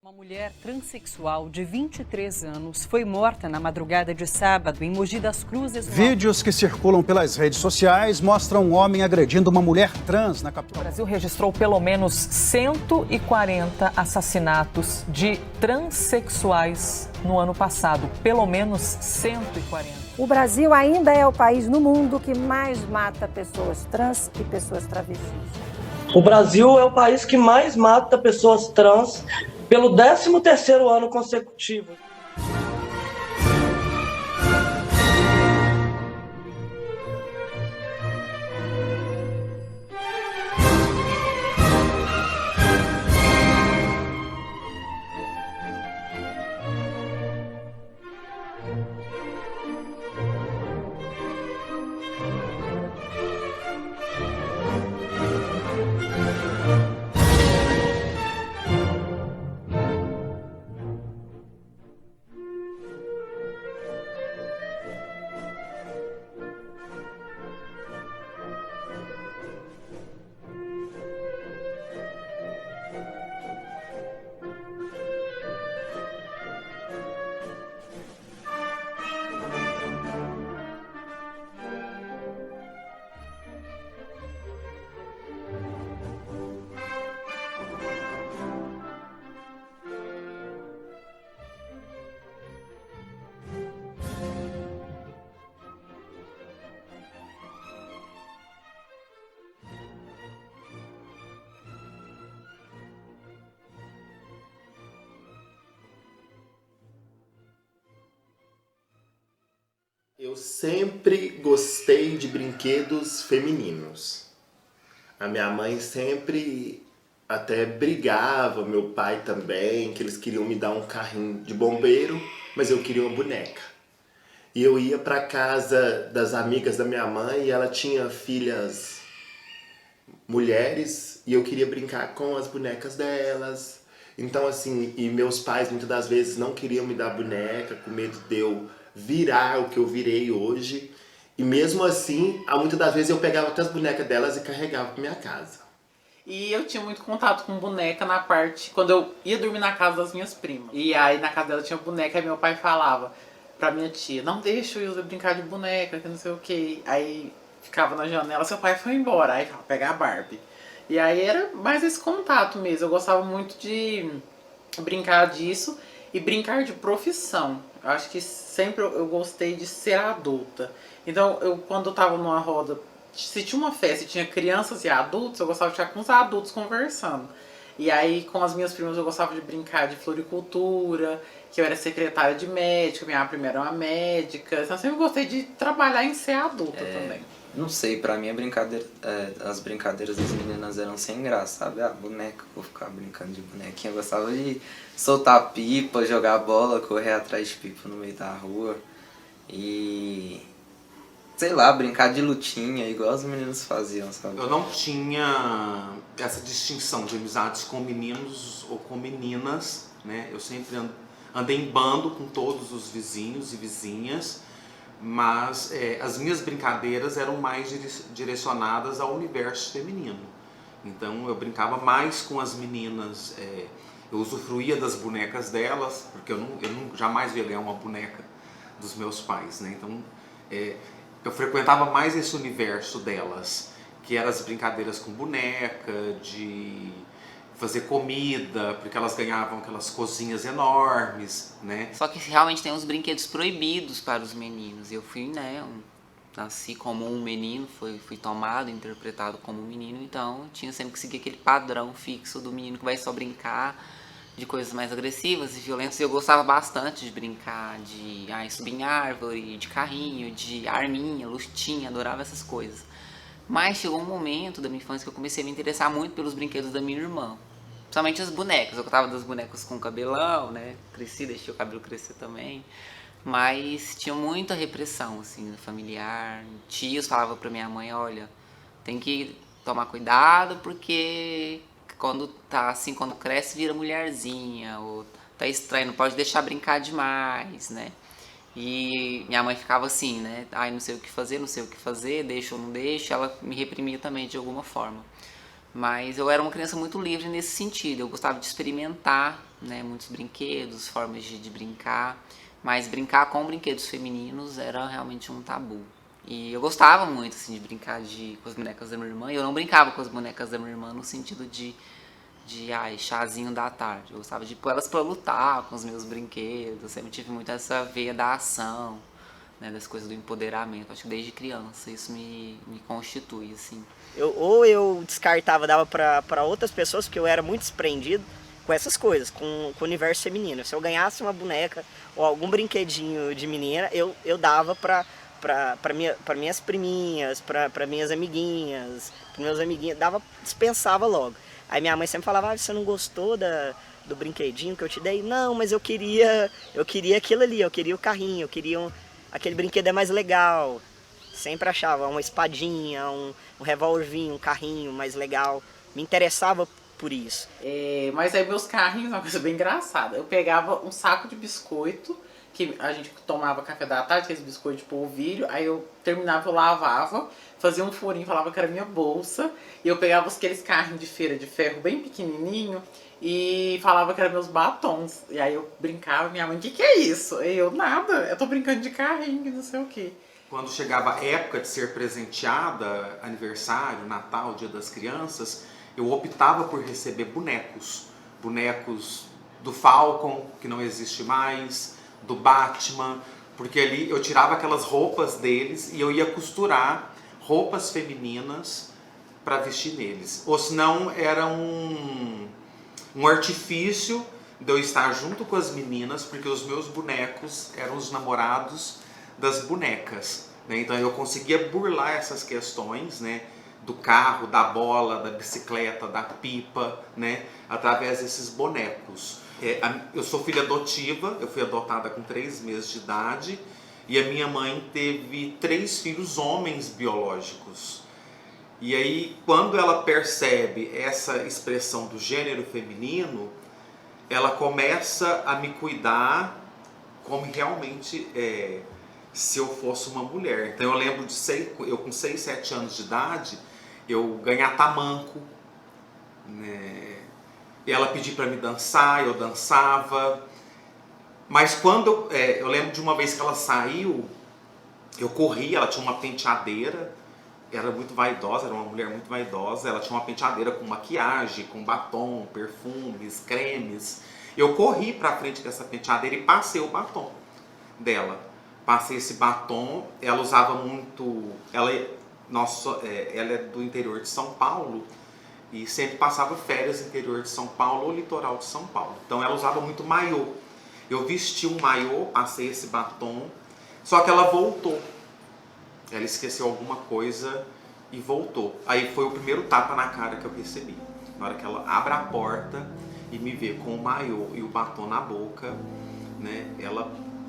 Uma mulher transexual de 23 anos foi morta na madrugada de sábado em Mogi das Cruzes. Vídeos que circulam pelas redes sociais mostram um homem agredindo uma mulher trans na capital. O Brasil registrou pelo menos 140 assassinatos de transexuais no ano passado. Pelo menos 140. O Brasil ainda é o país no mundo que mais mata pessoas trans e pessoas travestis. O Brasil é o país que mais mata pessoas trans pelo 13º ano consecutivo. Eu sempre gostei de brinquedos femininos. A minha mãe sempre até brigava, meu pai também, que eles queriam me dar um carrinho de bombeiro, mas eu queria uma boneca. E eu ia para casa das amigas da minha mãe e ela tinha filhas mulheres e eu queria brincar com as bonecas delas. Então assim, e meus pais muitas das vezes não queriam me dar boneca, com medo de eu virar o que eu virei hoje. E mesmo assim, muitas das vezes eu pegava até as bonecas delas e carregava pra minha casa. E eu tinha muito contato com boneca na parte... Quando eu ia dormir na casa das minhas primas. E aí na casa dela tinha boneca e meu pai falava pra minha tia: não deixa o Wilson brincar de boneca, que não sei o que. Aí ficava na janela, seu pai foi embora. Aí falava, pegar a Barbie. E aí era mais esse contato mesmo. Eu gostava muito de brincar disso e brincar de profissão. Eu acho que sempre eu gostei de ser adulta. Então, quando eu tava numa roda, se tinha uma festa e tinha crianças e adultos, eu gostava de ficar com os adultos conversando. E aí, com as minhas primas, eu gostava de brincar de floricultura, que eu era secretária de médico, minha prima era uma médica. Então, eu sempre gostei de trabalhar em ser adulta também. Não sei, pra mim as brincadeiras das meninas eram sem graça, sabe? Boneca, vou ficar brincando de bonequinha. Eu gostava de soltar pipa, jogar bola, correr atrás de pipa no meio da rua. E... sei lá, brincar de lutinha, igual os meninos faziam, sabe? Eu não tinha essa distinção de amizades com meninos ou com meninas, né? Eu sempre andei em bando com todos os vizinhos e vizinhas. Mas as minhas brincadeiras eram mais direcionadas ao universo feminino. Então eu brincava mais com as meninas, eu usufruía das bonecas delas, porque eu jamais ia ganhar uma boneca dos meus pais, né? Então eu frequentava mais esse universo delas, que eram as brincadeiras com boneca, de fazer comida, porque elas ganhavam aquelas cozinhas enormes, né? Só que realmente tem uns brinquedos proibidos para os meninos. Eu fui, nasci como um menino, fui tomado, interpretado como um menino, então tinha sempre que seguir aquele padrão fixo do menino que vai só brincar de coisas mais agressivas e violentas. E eu gostava bastante de brincar de subir em árvore, de carrinho, de arminha, lutinha, adorava essas coisas. Mas chegou um momento da minha infância que eu comecei a me interessar muito pelos brinquedos da minha irmã. Principalmente as bonecas. Eu gostava das bonecas com cabelão, né? Cresci, deixei o cabelo crescer também. Mas tinha muita repressão, assim, familiar. Tios falavam pra minha mãe: olha, tem que tomar cuidado porque quando tá assim, quando cresce vira mulherzinha. Ou tá estranho, não pode deixar brincar demais, né? E minha mãe ficava assim, né? Ai, não sei o que fazer, deixo ou não deixo. Ela me reprimia também de alguma forma. Mas eu era uma criança muito livre nesse sentido. Eu gostava de experimentar né, muitos brinquedos, formas de brincar, mas brincar com brinquedos femininos era realmente um tabu. E eu gostava muito, assim, de brincar com as bonecas da minha irmã, e eu não brincava com as bonecas da minha irmã no sentido de chazinho da tarde. Eu gostava de pôr elas pra lutar com os meus brinquedos, eu sempre tive muito essa veia da ação, né, das coisas do empoderamento. Acho que desde criança isso me constitui, assim. Eu descartava, dava pra outras pessoas, porque eu era muito desprendido com essas coisas, com o universo feminino. Se eu ganhasse uma boneca ou algum brinquedinho de menina, eu dava pra minhas priminhas, pra minhas amiguinhas, pros meus amiguinhos, dispensava logo. Aí minha mãe sempre falava, você não gostou do brinquedinho que eu te dei? Não, mas eu queria aquilo ali, eu queria o carrinho, eu queria aquele brinquedo é mais legal. Sempre achava uma espadinha, um revólverzinho, um carrinho mais legal. Me interessava por isso. Mas aí meus carrinhos, uma coisa bem engraçada. Eu pegava um saco de biscoito, que a gente tomava café da tarde, aqueles biscoitos de polvilho, aí eu terminava, eu lavava, fazia um furinho, falava que era minha bolsa, e eu pegava aqueles carrinhos de feira de ferro bem pequenininho, e falava que eram meus batons. E aí eu brincava, minha mãe, o que é isso? E eu, nada, eu tô brincando de carrinho, não sei o quê. Quando chegava a época de ser presenteada, aniversário, Natal, Dia das Crianças, eu optava por receber bonecos. Bonecos do Falcon, que não existe mais, do Batman, porque ali eu tirava aquelas roupas deles e eu ia costurar roupas femininas para vestir neles. Ou senão era um artifício de eu estar junto com as meninas, porque os meus bonecos eram os namorados das bonecas, né? Então eu conseguia burlar essas questões, né, do carro, da bola, da bicicleta, da pipa, né, através desses bonecos. Eu sou filha adotiva, eu fui adotada com 3 meses de idade, e a minha mãe teve 3 filhos homens biológicos. E aí, quando ela percebe essa expressão do gênero feminino, ela começa a me cuidar como realmente se eu fosse uma mulher. Então eu lembro eu com 6, 7 anos de idade, eu ganhar tamanco, né? E ela pedia para me dançar, eu dançava. Mas quando eu lembro de uma vez que ela saiu, eu corri, ela tinha uma penteadeira, era muito vaidosa, era uma mulher muito vaidosa, ela tinha uma penteadeira com maquiagem, com batom, perfumes, cremes. Eu corri para frente dessa penteadeira e passei o batom dela. Passei esse batom, ela usava muito, ela é do interior de São Paulo, e sempre passava férias no interior de São Paulo ou litoral de São Paulo. Então ela usava muito maiô. Eu vesti um maiô, passei esse batom, só que ela voltou. Ela esqueceu alguma coisa e voltou. Aí foi o primeiro tapa na cara que eu recebi. Na hora que ela abre a porta e me vê com o maiô e o batom na boca, né,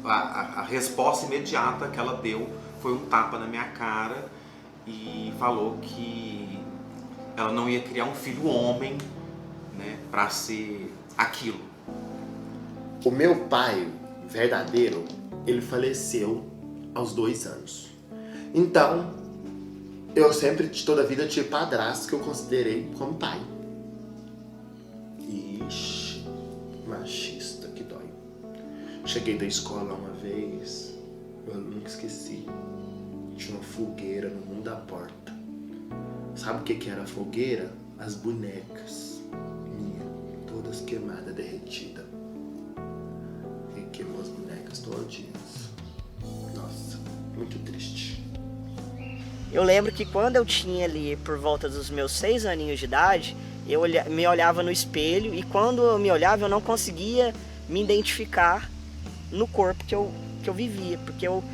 a resposta imediata que ela deu foi um tapa na minha cara e falou que ela não ia criar um filho homem, né, para ser aquilo. O meu pai verdadeiro, ele faleceu aos 2 anos. Então, eu sempre, toda a vida, tive padrasto que eu considerei como pai. Ixi, machista, que dói. Cheguei da escola uma vez, eu nunca esqueci. Tinha uma fogueira no mundo da porta. Sabe o que era a fogueira? As bonecas minhas, todas queimadas, derretidas. E queimou as bonecas todinhas. Nossa, muito triste. Eu lembro que quando eu tinha ali por volta dos meus 6 aninhos de idade, eu me olhava no espelho e quando eu me olhava eu não conseguia me identificar no corpo que eu vivia, porque eu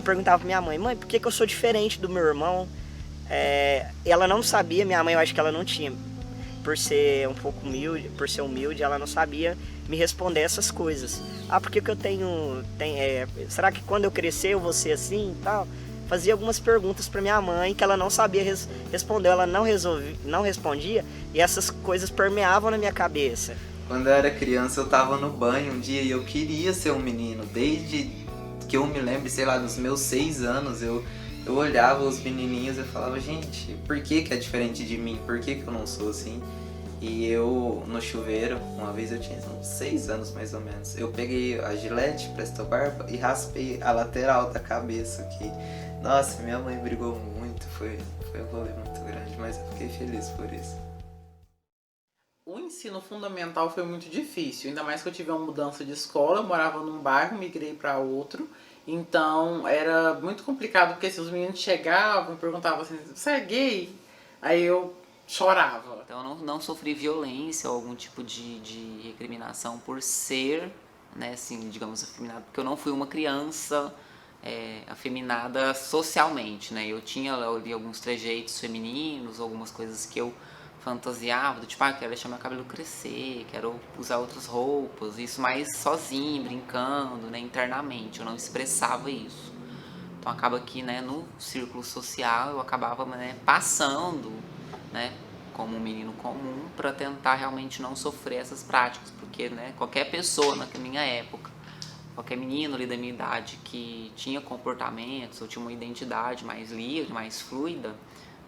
perguntava pra minha mãe, por que eu sou diferente do meu irmão? Ela não sabia, minha mãe eu acho que ela não tinha, por ser um pouco humilde, ela não sabia me responder essas coisas. Porque que eu será que quando eu crescer eu vou ser assim e tal? Fazia algumas perguntas para minha mãe que ela não sabia responder, ela não respondia e essas coisas permeavam na minha cabeça. Quando eu era criança eu tava no banho um dia e eu queria ser um menino, desde que eu me lembro, sei lá, dos meus 6 anos, eu olhava os menininhos e falava, gente, por que é diferente de mim? Por que eu não sou assim? E eu, no chuveiro, uma vez eu tinha uns 6 anos mais ou menos, eu peguei a gilete, presto barba e raspei a lateral da cabeça, que, nossa, minha mãe brigou muito, foi um rolê muito grande, mas eu fiquei feliz por isso. O ensino fundamental foi muito difícil, ainda mais que eu tive uma mudança de escola, eu morava num bairro, migrei para outro, então era muito complicado, porque se os meninos chegavam e perguntavam assim, você é gay? Aí eu chorava. Então eu não sofri violência ou algum tipo de recriminação por ser, né, assim, digamos, afeminado, porque eu não fui uma criança afeminada socialmente, né, eu li alguns trejeitos femininos, algumas coisas que eu fantasiava, do tipo, quero deixar meu cabelo crescer, quero usar outras roupas, isso mais sozinho, brincando, né, internamente, eu não expressava isso. Então acaba que, né, no círculo social eu acabava, né, passando, né, como um menino comum para tentar realmente não sofrer essas práticas, porque, né, qualquer pessoa na minha época, qualquer menino ali da minha idade que tinha comportamentos ou tinha uma identidade mais livre, mais fluida,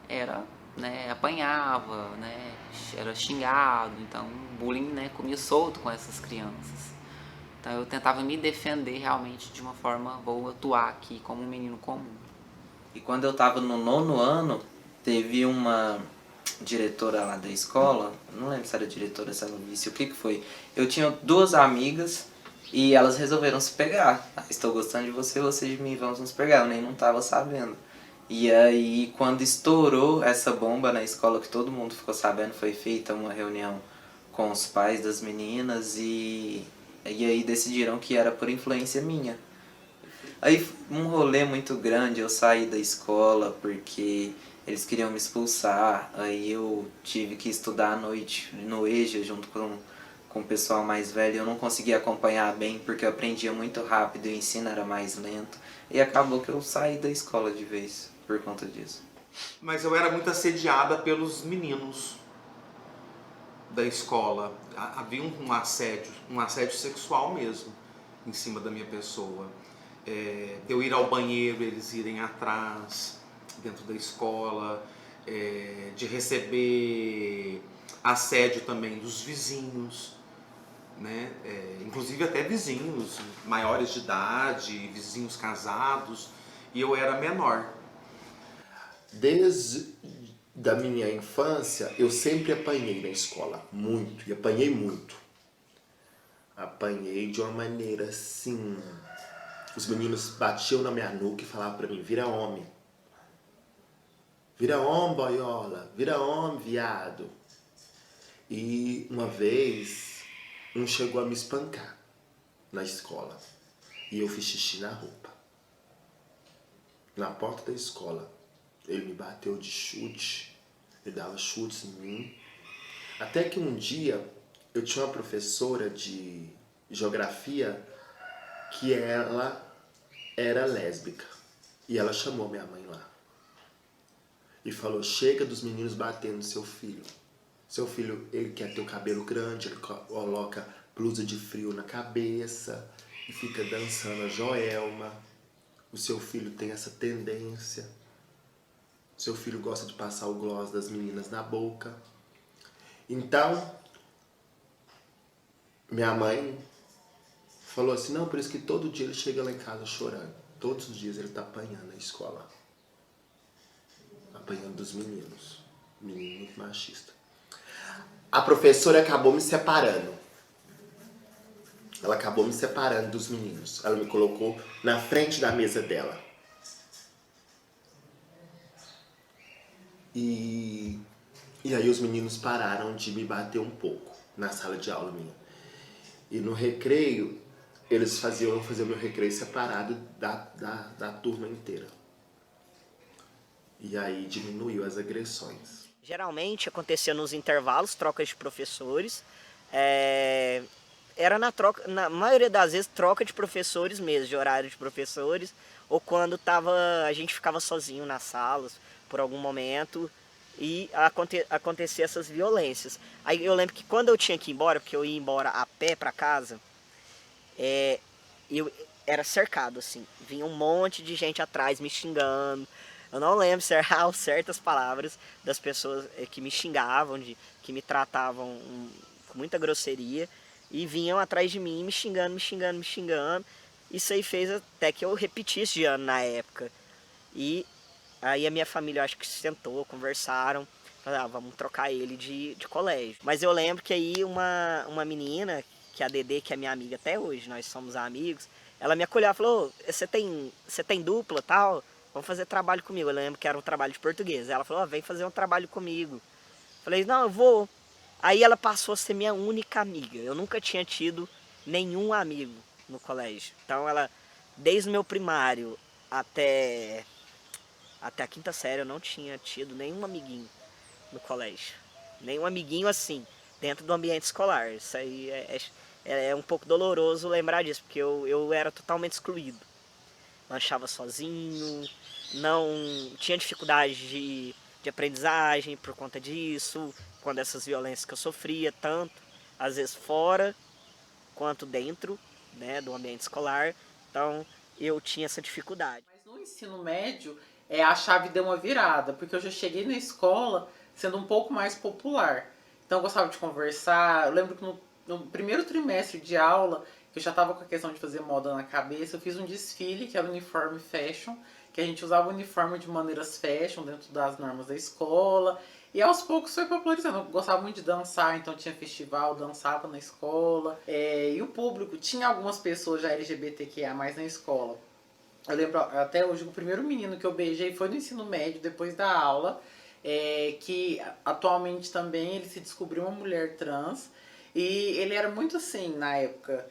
era, né, apanhava, né, era xingado, então o bullying, né, comia solto com essas crianças. Então eu tentava me defender realmente de uma forma, vou atuar aqui como um menino comum. E quando eu tava no 9º ano, teve uma diretora lá da escola, não lembro se era diretora, se era vice, o que foi. Eu tinha 2 amigas e elas resolveram se pegar. Estou gostando de você, você de mim, vamos nos pegar. Eu nem não tava sabendo. E aí, quando estourou essa bomba na escola, que todo mundo ficou sabendo, foi feita uma reunião com os pais das meninas e aí decidiram que era por influência minha. Aí, um rolê muito grande, eu saí da escola porque eles queriam me expulsar, aí eu tive que estudar à noite no EJA junto com o pessoal mais velho. Eu não conseguia acompanhar bem porque eu aprendia muito rápido e o ensino era mais lento. E acabou que eu saí da escola de vez por conta disso. Mas eu era muito assediada pelos meninos da escola. Havia um assédio sexual mesmo em cima da minha pessoa. De eu ir ao banheiro, eles irem atrás, dentro da escola, de receber assédio também dos vizinhos, né? Inclusive até vizinhos maiores de idade, vizinhos casados, e eu era menor. Desde da minha infância, eu sempre apanhei na escola, muito, e apanhei muito. Apanhei de uma maneira assim, os meninos batiam na minha nuca e falavam pra mim, vira homem. Vira homem, boiola, vira homem, viado. E uma vez, um chegou a me espancar na escola. E eu fiz xixi na roupa. Na porta da escola. Ele me bateu de chute, ele dava chutes em mim. Até que um dia, eu tinha uma professora de geografia que ela era lésbica. E ela chamou minha mãe lá. E falou, chega dos meninos batendo no seu filho. Seu filho, ele quer ter o cabelo grande, ele coloca blusa de frio na cabeça e fica dançando a Joelma. O seu filho tem essa tendência. Seu filho gosta de passar o gloss das meninas na boca. Então, minha mãe falou assim, não, por isso que todo dia ele chega lá em casa chorando. Todos os dias ele tá apanhando na escola. Apanhando dos meninos. Menino muito machista. A professora acabou me separando. Ela acabou me separando dos meninos. Ela me colocou na frente da mesa dela. E aí os meninos pararam de me bater um pouco na sala de aula minha. E no recreio, eles faziam fazer o meu recreio separado da turma inteira. E aí diminuiu as agressões. Geralmente acontecia nos intervalos, trocas de professores. Era na maioria das vezes, troca de professores mesmo, de horário de professores. Ou quando a gente ficava sozinho nas salas por algum momento e acontecia essas violências. Aí eu lembro que quando eu tinha que ir embora, porque eu ia embora a pé para casa, eu era cercado, assim. Vinha um monte de gente atrás me xingando. Eu não lembro certas palavras das pessoas que me xingavam, que me tratavam com muita grosseria e vinham atrás de mim me xingando, me xingando, me xingando. Isso aí fez até que eu repetisse de ano na época. E aí a minha família, eu acho que se sentou, conversaram, falaram, vamos trocar ele de colégio. Mas eu lembro que aí uma menina, que é a Dedê, que é minha amiga até hoje, nós somos amigos, ela me acolheu e falou, você tem dupla e tal? Vamos fazer trabalho comigo. Eu lembro que era um trabalho de português. Ela falou, vem fazer um trabalho comigo. Falei, não, eu vou. Aí ela passou a ser minha única amiga. Eu nunca tinha tido nenhum amigo no colégio. Então ela, desde o meu primário até a 5ª série, eu não tinha tido nenhum amiguinho no colégio. Nenhum amiguinho assim, dentro do ambiente escolar. Isso aí é um pouco doloroso lembrar disso, porque eu era totalmente excluído. Lanchava sozinho, não tinha dificuldade de aprendizagem por conta disso, quando dessas violências que eu sofria, tanto às vezes fora quanto dentro, né, do ambiente escolar. Então eu tinha essa dificuldade. Mas no ensino médio, a chave deu uma virada, porque eu já cheguei na escola sendo um pouco mais popular. Então eu gostava de conversar. Eu lembro que no primeiro trimestre de aula, que eu já estava com a questão de fazer moda na cabeça, eu fiz um desfile, que era o uniforme fashion, que a gente usava o uniforme de maneiras fashion dentro das normas da escola. E aos poucos foi popularizando. Eu gostava muito de dançar, então tinha festival, dançava na escola. E o público, tinha algumas pessoas já LGBTQIA+, na escola. Eu lembro até hoje, o primeiro menino que eu beijei foi no ensino médio, depois da aula, que atualmente também ele se descobriu uma mulher trans. E ele era muito assim, na época,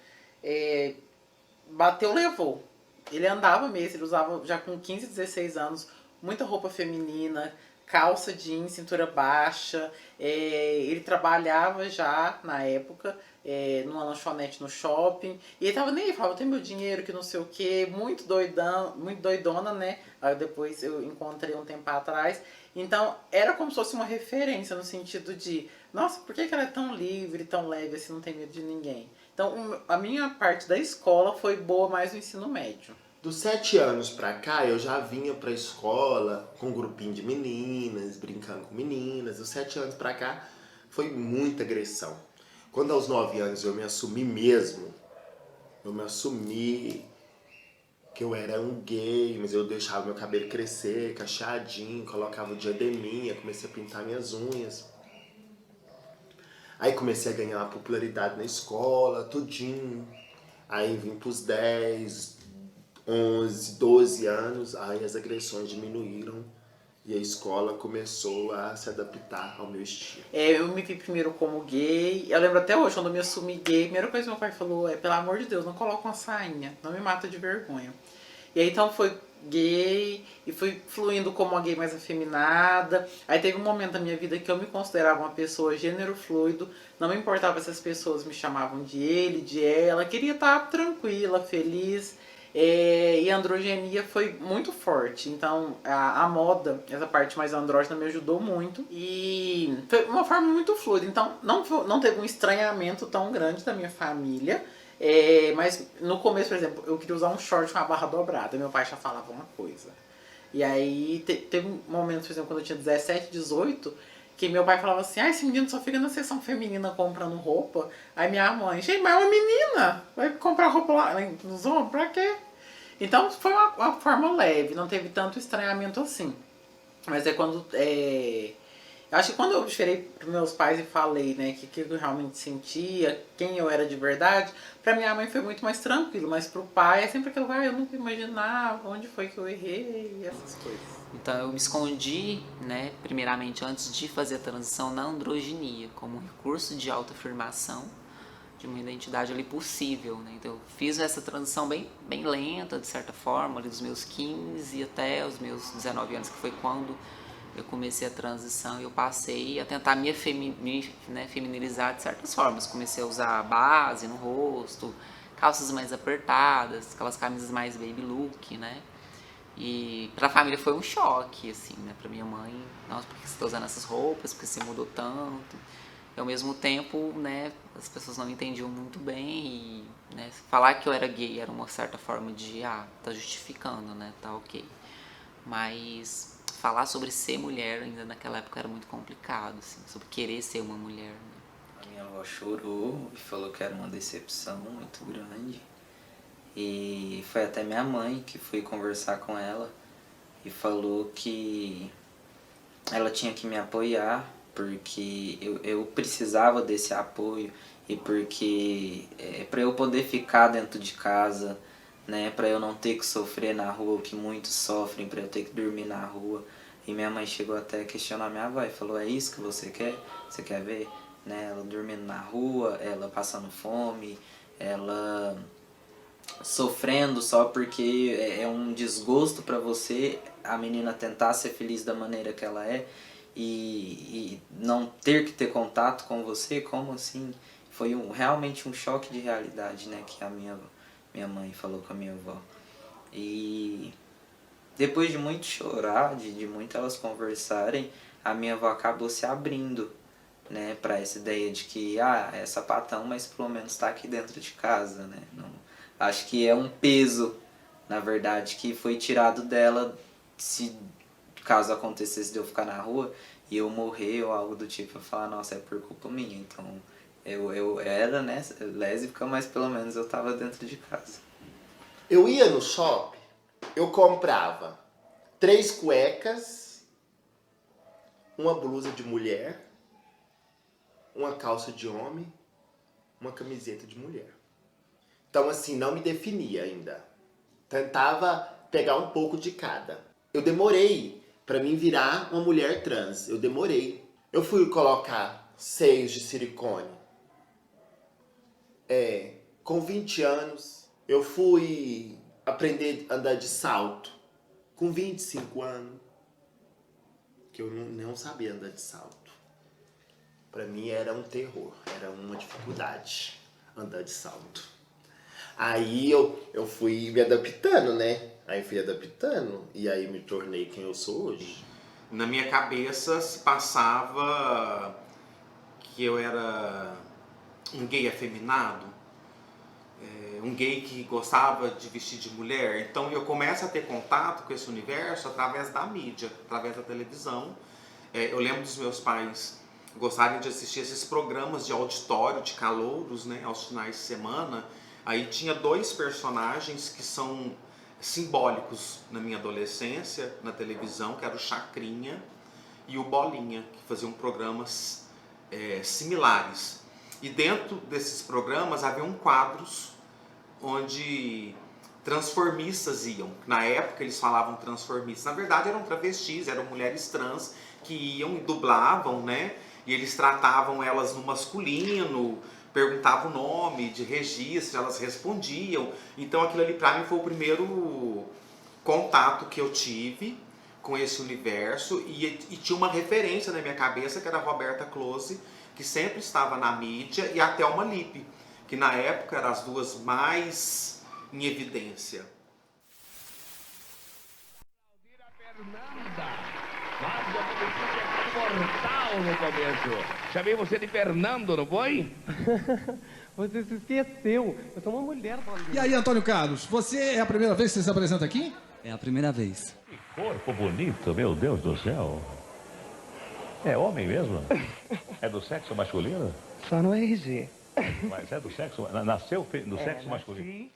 bateu, levou. Ele andava mesmo, ele usava já com 15, 16 anos, muita roupa feminina, calça jeans, cintura baixa. Ele trabalhava já, na época, numa lanchonete no shopping. E ele tava nem aí, falava, eu tenho meu dinheiro, que não sei o quê, muito doidona, né? Aí depois eu encontrei um tempo atrás. Então, era como se fosse uma referência no sentido de, nossa, por que ela é tão livre, tão leve, assim, não tem medo de ninguém? Então, a minha parte da escola foi boa mais no ensino médio. Dos 7 anos pra cá, eu já vinha pra escola com um grupinho de meninas, brincando com meninas. Dos 7 anos pra cá, foi muita agressão. Quando aos 9 anos eu me assumi mesmo, que eu era um gay, mas eu deixava meu cabelo crescer, cacheadinho, colocava o diademinha, comecei a pintar minhas unhas. Aí comecei a ganhar uma popularidade na escola, tudinho. Aí vim pros 10, 11, 12 anos, aí as agressões diminuíram e a escola começou a se adaptar ao meu estilo. Eu me vi primeiro como gay. Eu lembro até hoje, quando eu me assumi gay, a primeira coisa que meu pai falou pelo amor de Deus, não coloca uma sainha, não me mata de vergonha. E aí então foi gay e fui fluindo como uma gay mais afeminada. Aí teve um momento da minha vida que eu me considerava uma pessoa gênero fluido, não me importava se as pessoas me chamavam de ele, de ela, queria estar tranquila, feliz. E a androgenia foi muito forte, então a moda, essa parte mais andrógena me ajudou muito e foi uma forma muito fluida, então não teve um estranhamento tão grande da minha família, mas no começo, por exemplo, eu queria usar um short com a barra dobrada, meu pai já falava uma coisa, e aí teve um momento, por exemplo, quando eu tinha 17, 18, que meu pai falava assim, esse menino só fica na seção feminina comprando roupa. Aí minha mãe, gente, mas é uma menina, vai comprar roupa lá nos homens, pra quê? Então foi uma forma leve, não teve tanto estranhamento assim. Mas quando... acho que quando eu virei para meus pais e falei, né, que eu realmente sentia, quem eu era de verdade, para minha mãe foi muito mais tranquilo, mas pro pai é sempre aquilo, eu nunca imaginava onde foi que eu errei, essas coisas. Então eu me escondi, né, primeiramente antes de fazer a transição na androginia, como um recurso de autoafirmação de uma identidade ali possível, né? Então eu fiz essa transição bem lenta, de certa forma, ali dos meus 15 até os meus 19 anos, que foi quando eu comecei a transição e eu passei a tentar me feminilizar de certas formas. Comecei a usar base no rosto, calças mais apertadas, aquelas camisas mais baby look, né? E pra família foi um choque, assim, né? Pra minha mãe, nossa, por que você tá usando essas roupas? Por que você mudou tanto? E ao mesmo tempo, né, as pessoas não entendiam muito bem e, né, falar que eu era gay era uma certa forma de, tá justificando, né, tá ok. Mas falar sobre ser mulher ainda naquela época era muito complicado, assim, sobre querer ser uma mulher. Né? A minha avó chorou e falou que era uma decepção muito grande. E foi até minha mãe que foi conversar com ela e falou que ela tinha que me apoiar porque eu precisava desse apoio e porque para eu poder ficar dentro de casa, né, para eu não ter que sofrer na rua o que muitos sofrem, para eu ter que dormir na rua. E minha mãe chegou até a questionar minha avó e falou: é isso que você quer? Você quer ver, né, ela dormindo na rua, ela passando fome, ela sofrendo só porque é um desgosto para você a menina tentar ser feliz da maneira que ela é e não ter que ter contato com você? Como assim? Foi realmente um choque de realidade, né, que a minha mãe falou com a minha avó. E depois de muito chorar, de muito elas conversarem, a minha avó acabou se abrindo, né, para essa ideia de que é sapatão, mas pelo menos está aqui dentro de casa, né. Não, acho que é um peso, na verdade, que foi tirado dela, se caso acontecesse de eu ficar na rua e eu morrer ou algo do tipo, eu falar: nossa, é por culpa minha. Então eu era, né, lésbica, mas pelo menos eu estava dentro de casa. Eu ia no shopping, eu comprava 3 cuecas, uma blusa de mulher, uma calça de homem, uma camiseta de mulher. Então, assim, não me definia ainda. Tentava pegar um pouco de cada. Eu demorei pra mim virar uma mulher trans. Eu demorei. Eu fui colocar seios de silicone. Com 20 anos. Eu fui aprender a andar de salto com 25 anos. Que eu não sabia andar de salto. Pra mim era um terror. Era uma dificuldade andar de salto. Aí eu fui me adaptando, né? Aí fui adaptando e aí me tornei quem eu sou hoje. Na minha cabeça se passava que eu era um gay afeminado, um gay que gostava de vestir de mulher. Então eu começo a ter contato com esse universo através da mídia, através da televisão. Eu lembro dos meus pais gostarem de assistir esses programas de auditório, de calouros, né, aos finais de semana. Aí tinha 2 personagens que são simbólicos na minha adolescência, na televisão, que era o Chacrinha e o Bolinha, que faziam programas similares. E dentro desses programas haviam quadros onde transformistas iam. Na época eles falavam transformistas. Na verdade eram travestis, eram mulheres trans que iam e dublavam, né? E eles tratavam elas no masculino, perguntavam o nome de registro, elas respondiam. Então aquilo ali pra mim foi o primeiro contato que eu tive com esse universo e tinha uma referência na minha cabeça que era a Roberta Close, que sempre estava na mídia, e a Thelma Lippe, que na época eram as duas mais em evidência. Mortal no começo. Chamei você de Fernando, não foi? Você se esqueceu. Eu sou uma mulher. E aí, Antônio Carlos, você é a primeira vez que você se apresenta aqui? É a primeira vez. Que corpo bonito, meu Deus do céu. É homem mesmo? É do sexo masculino? Só no RG. Mas é do sexo... Nasceu do sexo masculino?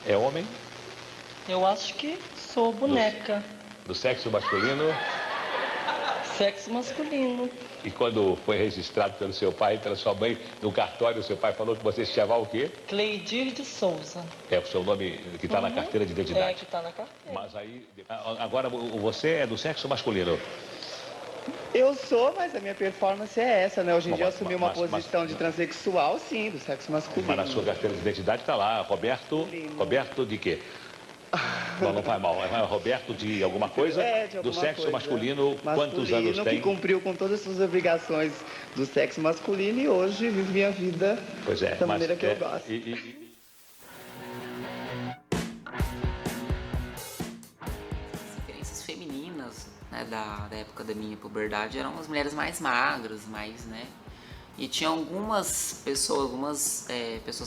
É homem? Eu acho que sou boneca. Do sexo masculino? Sexo masculino. E quando foi registrado pelo seu pai e pela sua mãe no cartório, o seu pai falou que você se chamava o quê? Cleidir de Souza. É o seu nome que está na carteira de identidade. É, que está na carteira. Mas aí, agora você é do sexo masculino? Eu sou, mas a minha performance é essa, né? Hoje em dia eu assumi uma posição de transexual, sim, do sexo masculino. Mas na sua carteira de identidade está lá, Roberto de quê? Não faz mal, é Roberto de alguma coisa? De alguma do sexo coisa. Masculino, quantos anos tem? Que cumpriu com todas as suas obrigações do sexo masculino e hoje vive minha vida da maneira que eu gosto. As referências femininas, né, da época da minha puberdade eram as mulheres mais magras, mais, né, E tinha algumas pessoas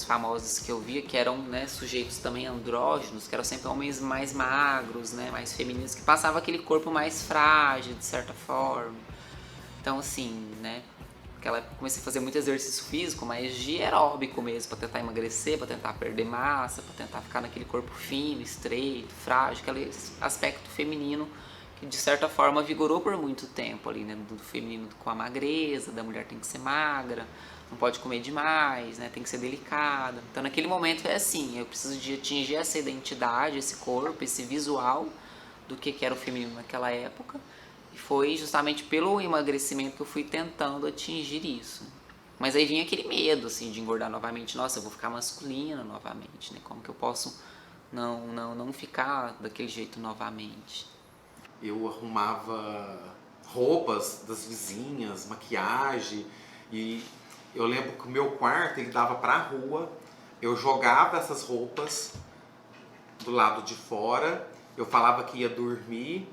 famosas que eu via que eram, né, sujeitos também andrógenos, que eram sempre homens mais magros, né, mais femininos, que passavam aquele corpo mais frágil, de certa forma. Então, assim, né, naquela época eu comecei a fazer muito exercício físico, mas de aeróbico mesmo, para tentar emagrecer, para tentar perder massa, para tentar ficar naquele corpo fino, estreito, frágil, aquele aspecto feminino que de certa forma vigorou por muito tempo ali, né, do feminino com a magreza, da mulher tem que ser magra, não pode comer demais, né, tem que ser delicada. Então naquele momento é assim, eu preciso de atingir essa identidade, esse corpo, esse visual do que era o feminino naquela época. E foi justamente pelo emagrecimento que eu fui tentando atingir isso. Mas aí vinha aquele medo, assim, de engordar novamente. Nossa, eu vou ficar masculina novamente, né? Como que eu posso não ficar daquele jeito novamente? Eu arrumava roupas das vizinhas, maquiagem, e eu lembro que o meu quarto, ele dava para a rua, eu jogava essas roupas do lado de fora, eu falava que ia dormir,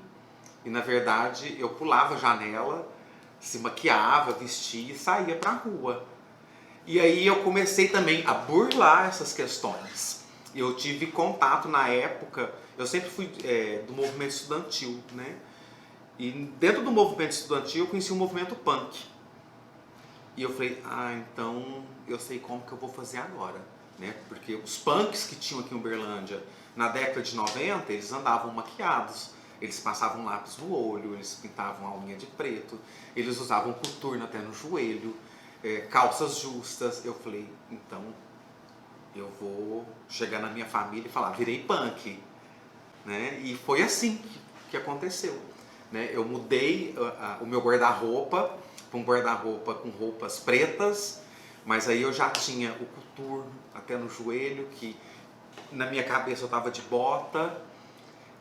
e na verdade eu pulava a janela, se maquiava, vestia e saía para a rua. E aí eu comecei também a burlar essas questões. Eu tive contato na época, eu sempre fui do movimento estudantil, né? E dentro do movimento estudantil eu conheci o movimento punk. E eu falei, então eu sei como que eu vou fazer agora, né? Porque os punks que tinham aqui em Uberlândia na década de 90, eles andavam maquiados. Eles passavam lápis no olho, eles pintavam a unha de preto, eles usavam coturno até no joelho, calças justas. Eu falei, então eu vou chegar na minha família e falar, virei punk, né? E foi assim que aconteceu, né? Eu mudei o meu guarda-roupa para um guarda-roupa com roupas pretas, mas aí eu já tinha o coturno até no joelho, que na minha cabeça eu estava de bota.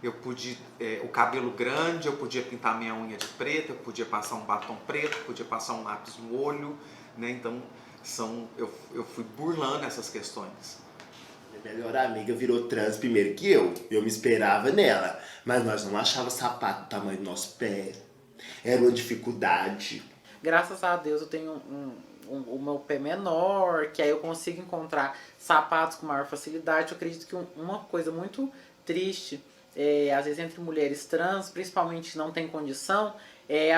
Eu podia, o cabelo grande, eu podia pintar minha unha de preto, eu podia passar um batom preto, podia passar um lápis no olho, né? Então eu fui burlando essas questões. Minha melhor amiga virou trans primeiro que eu me esperava nela, mas nós não achávamos sapato do tamanho do nosso pé, era uma dificuldade. Graças a Deus eu tenho o meu pé menor, que aí eu consigo encontrar sapatos com maior facilidade. Eu acredito que uma coisa muito triste, às vezes entre mulheres trans, principalmente não tem condição,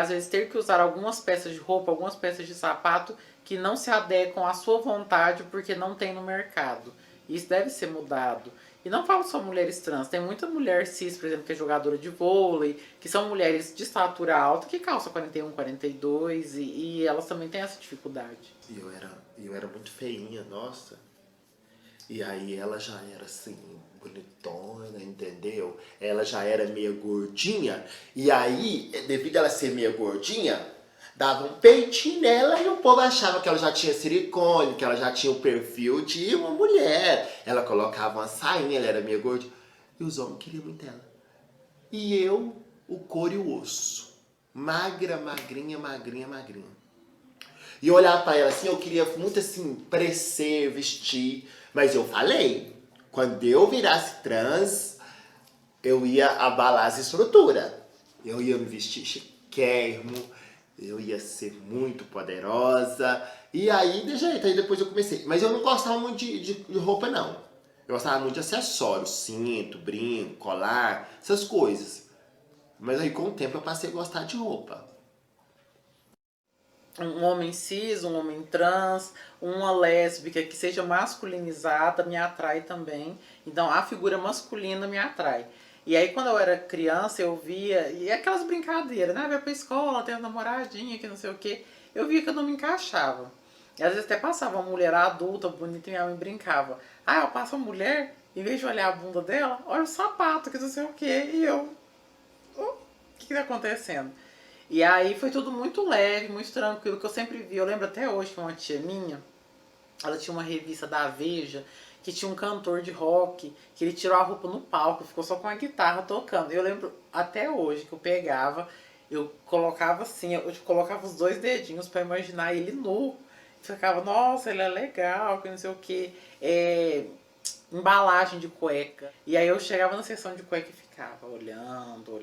às vezes ter que usar algumas peças de roupa, algumas peças de sapato que não se adequam à sua vontade porque não tem no mercado. Isso deve ser mudado. E não falo só mulheres trans, tem muita mulher cis, por exemplo, que é jogadora de vôlei, que são mulheres de estatura alta, que calça 41, 42, e elas também têm essa dificuldade. E eu era muito feinha, nossa. E aí ela já era assim, bonitona, entendeu? Ela já era meio gordinha, e aí, devido a ela ser meio gordinha, dava um peitinho nela e o povo achava que ela já tinha silicone, que ela já tinha o perfil de uma mulher. Ela colocava uma sainha, ela era meio gordinha. E os homens queriam muito ela. E eu, o couro e o osso. Magra, magrinha, magrinha, magrinha. E eu olhava pra ela assim, eu queria muito assim, parecer, vestir. Mas eu falei, quando eu virasse trans, eu ia abalar as estruturas. Eu ia me vestir chiquérrimo, eu ia ser muito poderosa. E aí, de jeito, aí depois eu comecei. Mas eu não gostava muito de roupa, não. Eu gostava muito de acessórios, cinto, brinco, colar, essas coisas. Mas aí, com o tempo, eu passei a gostar de roupa. Um homem cis, um homem trans, uma lésbica que seja masculinizada me atrai também. Então, a figura masculina me atrai. E aí, quando eu era criança, eu via... E aquelas brincadeiras, né? Vai pra escola, tem uma namoradinha, que não sei o quê. Eu via que eu não me encaixava. E às vezes até passava uma mulher adulta, bonita, e minha mãe brincava. Eu passo uma mulher, em vez de olhar a bunda dela, olha o sapato, que não sei o quê. E eu... O que tá acontecendo? E aí foi tudo muito leve, muito tranquilo, que eu sempre vi. Eu lembro até hoje que uma tia minha, ela tinha uma revista da Veja, que tinha um cantor de rock, que ele tirou a roupa no palco, ficou só com a guitarra tocando. Eu lembro até hoje que eu pegava, eu colocava assim, eu colocava os 2 dedinhos pra imaginar ele nu. E ficava, nossa, ele é legal, que não sei o que. Embalagem de cueca. E aí eu chegava na seção de cueca e ficava, ficava olhando,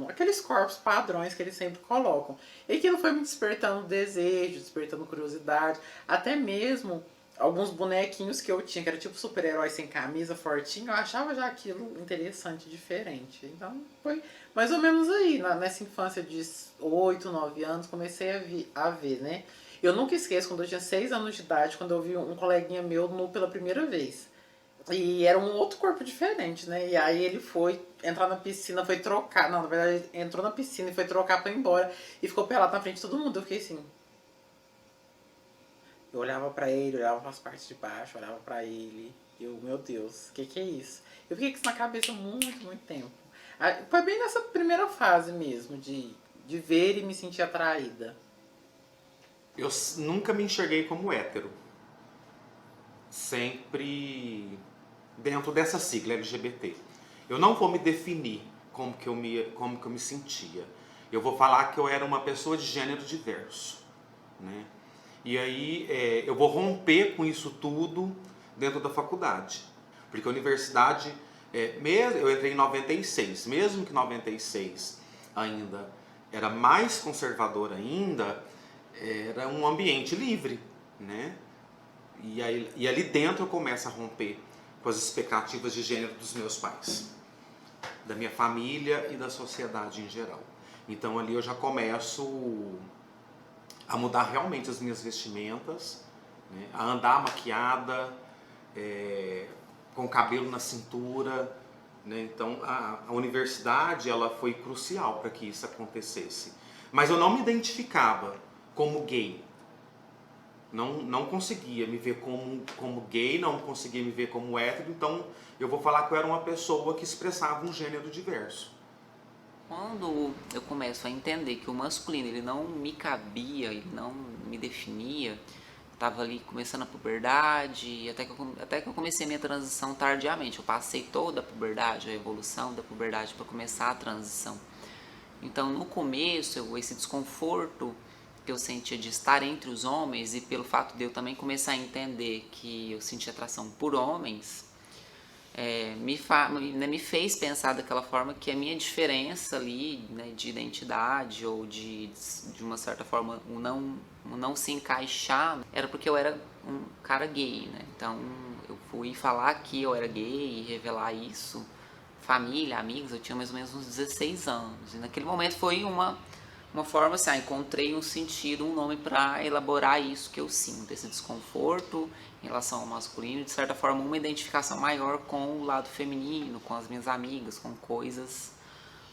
aqueles corpos padrões que eles sempre colocam. E aquilo foi me despertando desejo, despertando curiosidade, até mesmo alguns bonequinhos que eu tinha, que era tipo super-herói sem camisa, fortinho, eu achava já aquilo interessante, diferente. Então foi mais ou menos aí, nessa infância de 8, 9 anos, comecei a ver, né? Eu nunca esqueço, quando eu tinha 6 anos de idade, quando eu vi um coleguinha meu nu pela primeira vez. E era um outro corpo diferente, né? E aí ele foi entrar na piscina, foi trocar. Não, na verdade, ele entrou na piscina e foi trocar pra ir embora. E ficou pelado na frente de todo mundo. Eu fiquei assim. Eu olhava pra ele, olhava pras partes de baixo, olhava pra ele. E eu, meu Deus, o que é isso? Eu fiquei com isso na cabeça muito tempo. Foi bem nessa primeira fase mesmo, de ver e me sentir atraída. Eu nunca me enxerguei como hétero. Sempre dentro dessa sigla LGBT. Eu não vou me definir como que eu me sentia. Eu vou falar que eu era uma pessoa de gênero diverso, né? E aí eu vou romper com isso tudo dentro da faculdade. Porque a universidade, eu entrei em 96, mesmo que 96 ainda era mais conservador ainda, era um ambiente livre, né? E ali dentro eu começo a romper com as expectativas de gênero dos meus pais, da minha família e da sociedade em geral. Então ali eu já começo a mudar realmente as minhas vestimentas, né? A andar maquiada, com o cabelo na cintura, né? Então a universidade ela foi crucial para que isso acontecesse. Mas eu não me identificava como gay. Não conseguia me ver como gay, não conseguia me ver como hétero, então eu vou falar que eu era uma pessoa que expressava um gênero diverso. Quando eu começo a entender que o masculino ele não me cabia, ele não me definia, estava ali começando a puberdade, até que eu comecei minha transição tardiamente. Eu passei toda a puberdade, a evolução da puberdade para começar a transição. Então no começo, esse desconforto que eu sentia de estar entre os homens, e pelo fato de eu também começar a entender que eu sentia atração por homens, me fez pensar daquela forma que a minha diferença ali, né, de identidade ou de uma certa forma o não se encaixar era porque eu era um cara gay, né? Então eu fui falar que eu era gay e revelar isso, família, amigos, eu tinha mais ou menos uns 16 anos, e naquele momento foi uma forma assim, encontrei um sentido, um nome para elaborar isso que eu sinto, esse desconforto em relação ao masculino, de certa forma uma identificação maior com o lado feminino, com as minhas amigas, com coisas,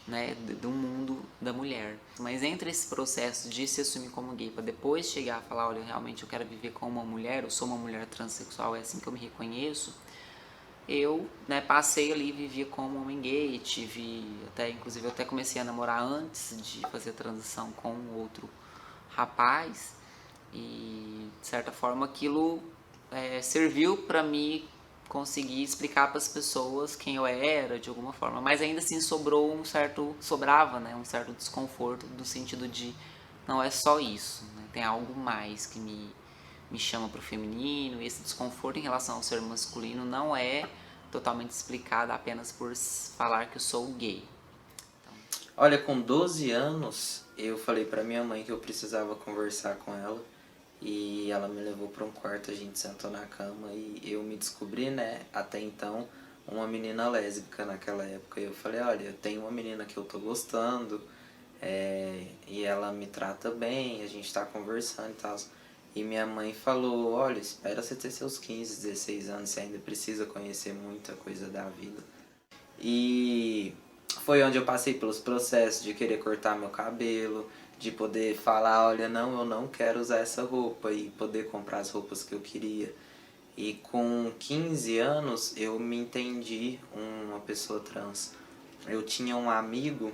né, do mundo da mulher. Mas entre esse processo de se assumir como gay para depois chegar a falar, olha, realmente eu quero viver como uma mulher, eu sou uma mulher transexual, é assim que eu me reconheço, eu, né, passei ali, vivia como homem gay, inclusive eu até comecei a namorar antes de fazer a transição com outro rapaz, e de certa forma aquilo serviu para mim conseguir explicar para as pessoas quem eu era de alguma forma, mas ainda assim sobrava, né, um certo desconforto no sentido de não é só isso, né, tem algo mais que me chama para o feminino, e esse desconforto em relação ao ser masculino não é totalmente explicado apenas por falar que eu sou gay. Olha, com 12 anos eu falei para minha mãe que eu precisava conversar com ela, e ela me levou para um quarto, a gente sentou na cama e eu me descobri, né, até então uma menina lésbica naquela época. E eu falei, olha, eu tenho uma menina que eu tô gostando, e ela me trata bem, a gente tá conversando e tal. E minha mãe falou, olha, espera você ter seus 15, 16 anos, você ainda precisa conhecer muita coisa da vida. E foi onde eu passei pelos processos de querer cortar meu cabelo, de poder falar, olha, não, eu não quero usar essa roupa, e poder comprar as roupas que eu queria. E com 15 anos eu me entendi uma pessoa trans. Eu tinha um amigo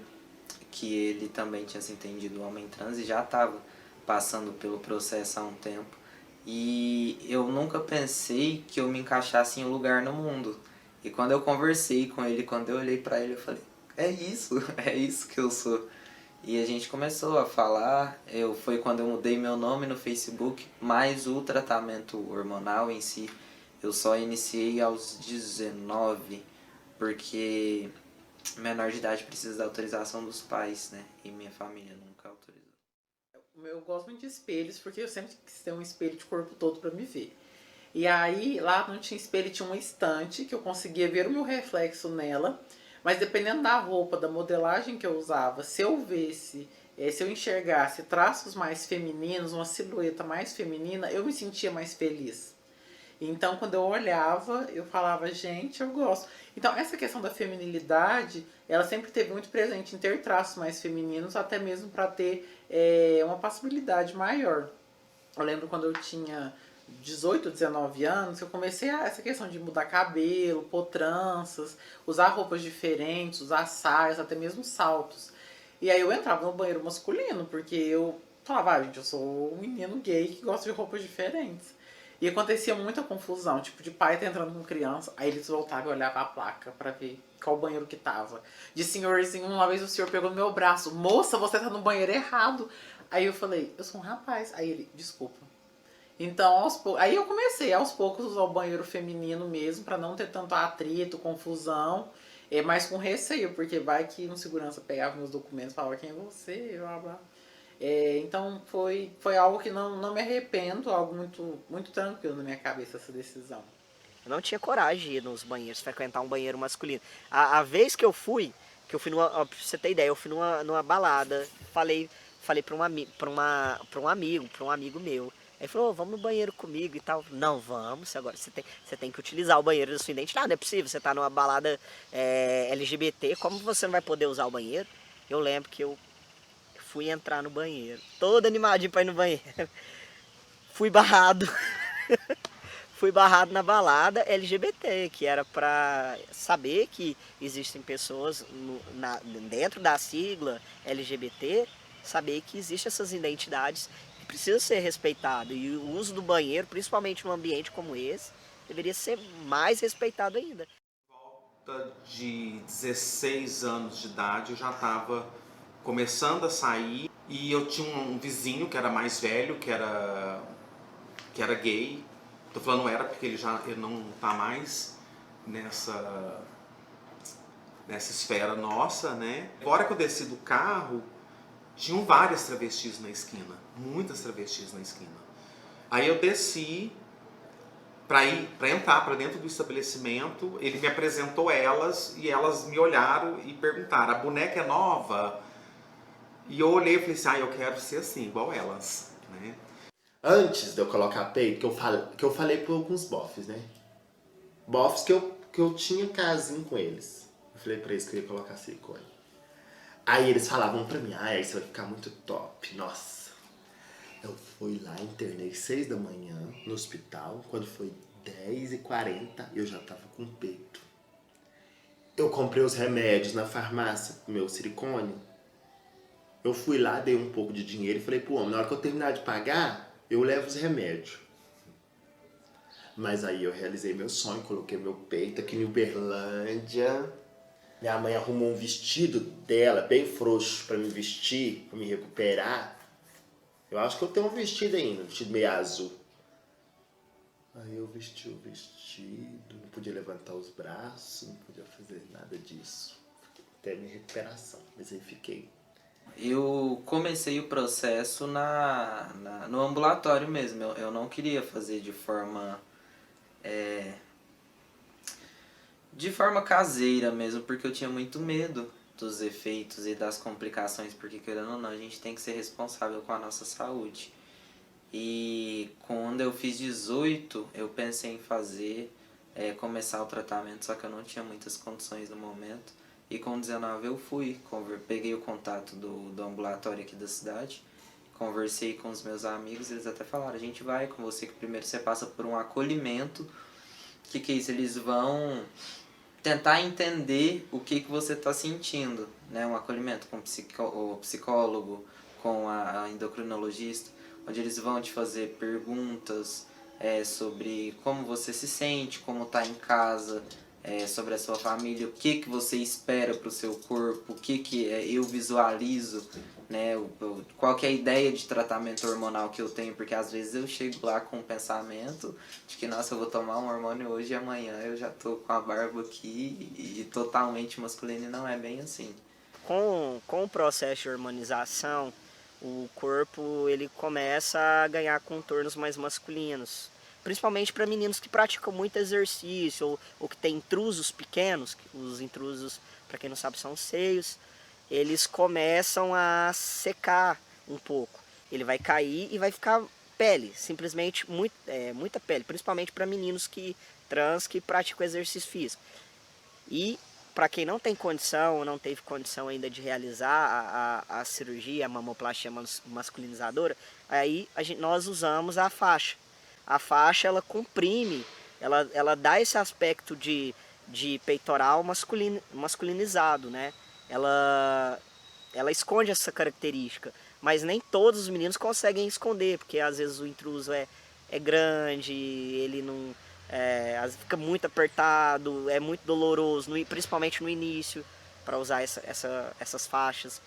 que ele também tinha se entendido homem trans e já estava passando pelo processo há um tempo, e eu nunca pensei que eu me encaixasse em um lugar no mundo. E quando eu conversei com ele, quando eu olhei pra ele, eu falei, é isso que eu sou. E a gente começou a falar, foi quando eu mudei meu nome no Facebook, mais o tratamento hormonal em si, eu só iniciei aos 19, porque menor de idade precisa da autorização dos pais, né? E minha família nunca autorizou. Eu gosto muito de espelhos, porque eu sempre quis ter um espelho de corpo todo pra me ver. E aí, lá não tinha espelho, tinha uma estante que eu conseguia ver o meu reflexo nela. Mas dependendo da roupa, da modelagem que eu usava, se eu visse, se eu enxergasse traços mais femininos, uma silhueta mais feminina, eu me sentia mais feliz. Então, quando eu olhava, eu falava, gente, eu gosto. Então, essa questão da feminilidade, ela sempre teve muito presente em ter traços mais femininos, até mesmo para ter uma possibilidade maior. Eu lembro quando eu tinha 18, 19 anos, eu comecei essa questão de mudar cabelo, pôr tranças, usar roupas diferentes, usar saias, até mesmo saltos. E aí eu entrava no banheiro masculino, porque eu falava, gente, eu sou um menino gay que gosta de roupas diferentes. E acontecia muita confusão, tipo, de pai tá entrando com criança, aí eles voltavam e olhavam a placa pra ver qual banheiro que tava. De senhorzinho, uma vez o senhor pegou no meu braço, moça, você tá no banheiro errado. Aí eu falei, eu sou um rapaz. Aí ele, desculpa. Então, aí eu comecei aos poucos a usar o banheiro feminino mesmo, pra não ter tanto atrito, confusão, mas com receio, porque vai que um segurança pegava meus documentos e falava, quem é você, blá blá. Então foi algo que não me arrependo, algo muito tranquilo na minha cabeça essa decisão. Eu não tinha coragem de ir nos banheiros, frequentar um banheiro masculino. A vez que eu fui numa, pra você ter ideia, eu fui numa balada, falei pra um amigo meu. Aí falou, vamos no banheiro comigo e tal. Não, vamos, agora você tem que utilizar o banheiro da sua identidade. Não é possível, você tá numa balada LGBT, como você não vai poder usar o banheiro? Eu lembro que eu fui entrar no banheiro, todo animadinho pra ir no banheiro. Fui barrado. Fui barrado na balada LGBT, que era pra saber que existem pessoas dentro da sigla LGBT, saber que existem essas identidades que precisam ser respeitadas. E o uso do banheiro, principalmente num ambiente como esse, deveria ser mais respeitado ainda. Por volta de 16 anos de idade, eu já estava começando a sair e eu tinha um vizinho que era mais velho, que era gay. Tô falando era porque ele não tá mais nessa esfera nossa, né? Agora que eu desci do carro, tinham várias travestis na esquina, muitas travestis na esquina. Aí eu desci para entrar para dentro do estabelecimento, ele me apresentou elas e elas me olharam e perguntaram, a boneca é nova? E eu olhei e falei assim, eu quero ser assim, igual elas, né? Antes de eu colocar peito, que eu falei por alguns bofs, né? Bofs que eu tinha casinho com eles. Eu falei pra eles que eu ia colocar silicone. Aí eles falavam pra mim, aí você vai ficar muito top, nossa. Eu fui lá, internei 6 da manhã no hospital, quando foi 10h40 eu já tava com peito. Eu comprei os remédios na farmácia, meu silicone. Eu fui lá, dei um pouco de dinheiro e falei pro homem, na hora que eu terminar de pagar, eu levo os remédios. Mas aí eu realizei meu sonho, coloquei meu peito aqui em Uberlândia. Minha mãe arrumou um vestido dela, bem frouxo, pra me vestir, pra me recuperar. Eu acho que eu tenho um vestido ainda, um vestido meio azul. Aí eu vesti o vestido, não podia levantar os braços, não podia fazer nada disso. Até a minha recuperação, mas aí fiquei. Eu comecei o processo no ambulatório mesmo. Eu não queria fazer de forma caseira mesmo, porque eu tinha muito medo dos efeitos e das complicações, porque querendo ou não, a gente tem que ser responsável com a nossa saúde. E quando eu fiz 18, eu pensei em começar o tratamento, só que eu não tinha muitas condições no momento. E com 19 eu fui, peguei o contato do ambulatório aqui da cidade, conversei com os meus amigos, eles até falaram, a gente vai com você, que primeiro você passa por um acolhimento, que é isso? Eles vão tentar entender o que você está sentindo, né? Um acolhimento com o psicólogo, com a endocrinologista, onde eles vão te fazer perguntas sobre como você se sente, como está em casa, sobre a sua família, o que você espera para o seu corpo, o que eu visualizo, né? Qual que é a ideia de tratamento hormonal que eu tenho, porque às vezes eu chego lá com um pensamento de que, nossa, eu vou tomar um hormônio hoje e amanhã eu já tô com a barba aqui e totalmente masculino, e não é bem assim. Com o processo de hormonização, o corpo ele começa a ganhar contornos mais masculinos. Principalmente para meninos que praticam muito exercício ou que têm intrusos pequenos. Os intrusos, para quem não sabe, são os seios. Eles começam a secar um pouco. Ele vai cair e vai ficar pele, simplesmente muita pele, principalmente para meninos trans que praticam exercício físico. E para quem não tem condição, não teve condição ainda de realizar a cirurgia, a mamoplastia masculinizadora, aí nós usamos a faixa. A faixa, ela comprime, ela dá esse aspecto de peitoral masculinizado, né? Ela esconde essa característica, mas nem todos os meninos conseguem esconder, porque às vezes o intruso é grande, ele não fica muito apertado, é muito doloroso, principalmente no início, para usar essas faixas,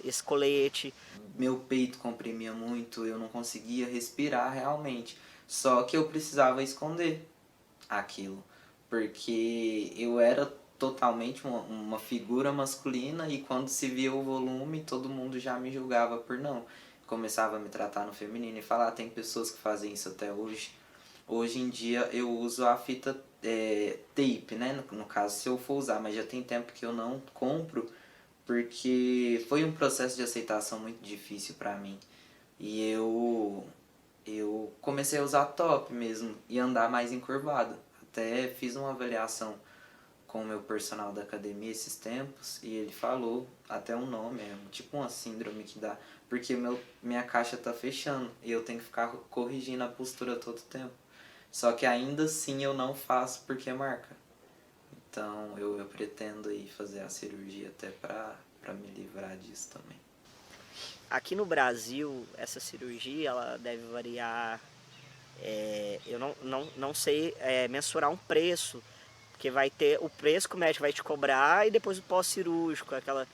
esse colete. Meu peito comprimia muito, eu não conseguia respirar realmente. Só que eu precisava esconder aquilo, porque eu era totalmente uma figura masculina e quando se via o volume, todo mundo já me julgava por não. Começava a me tratar no feminino e falar, tem pessoas que fazem isso até hoje. Hoje em dia eu uso a fita tape, né? No caso, se eu for usar, mas já tem tempo que eu não compro, porque foi um processo de aceitação muito difícil para mim. E eu comecei a usar top mesmo e andar mais encurvado. Até fiz uma avaliação com o meu personal da academia esses tempos e ele falou até um nome, é tipo uma síndrome que dá, porque minha caixa tá fechando e eu tenho que ficar corrigindo a postura todo o tempo. Só que ainda assim eu não faço porque marca. Então eu pretendo ir fazer a cirurgia até para me livrar disso também. Aqui no Brasil, essa cirurgia ela deve variar, eu não sei mensurar um preço, porque vai ter o preço que o médico vai te cobrar e depois o pós-cirúrgico, aquela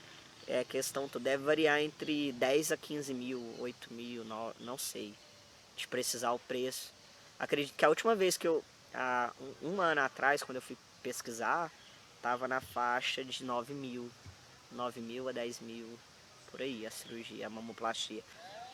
questão toda deve variar entre 10 a 15 mil, 8 mil, não sei, de precisar o preço. Acredito que a última vez que há um ano atrás, quando eu fui pesquisar, estava na faixa de 9 mil a 10 mil, por aí, a cirurgia, a mamoplastia.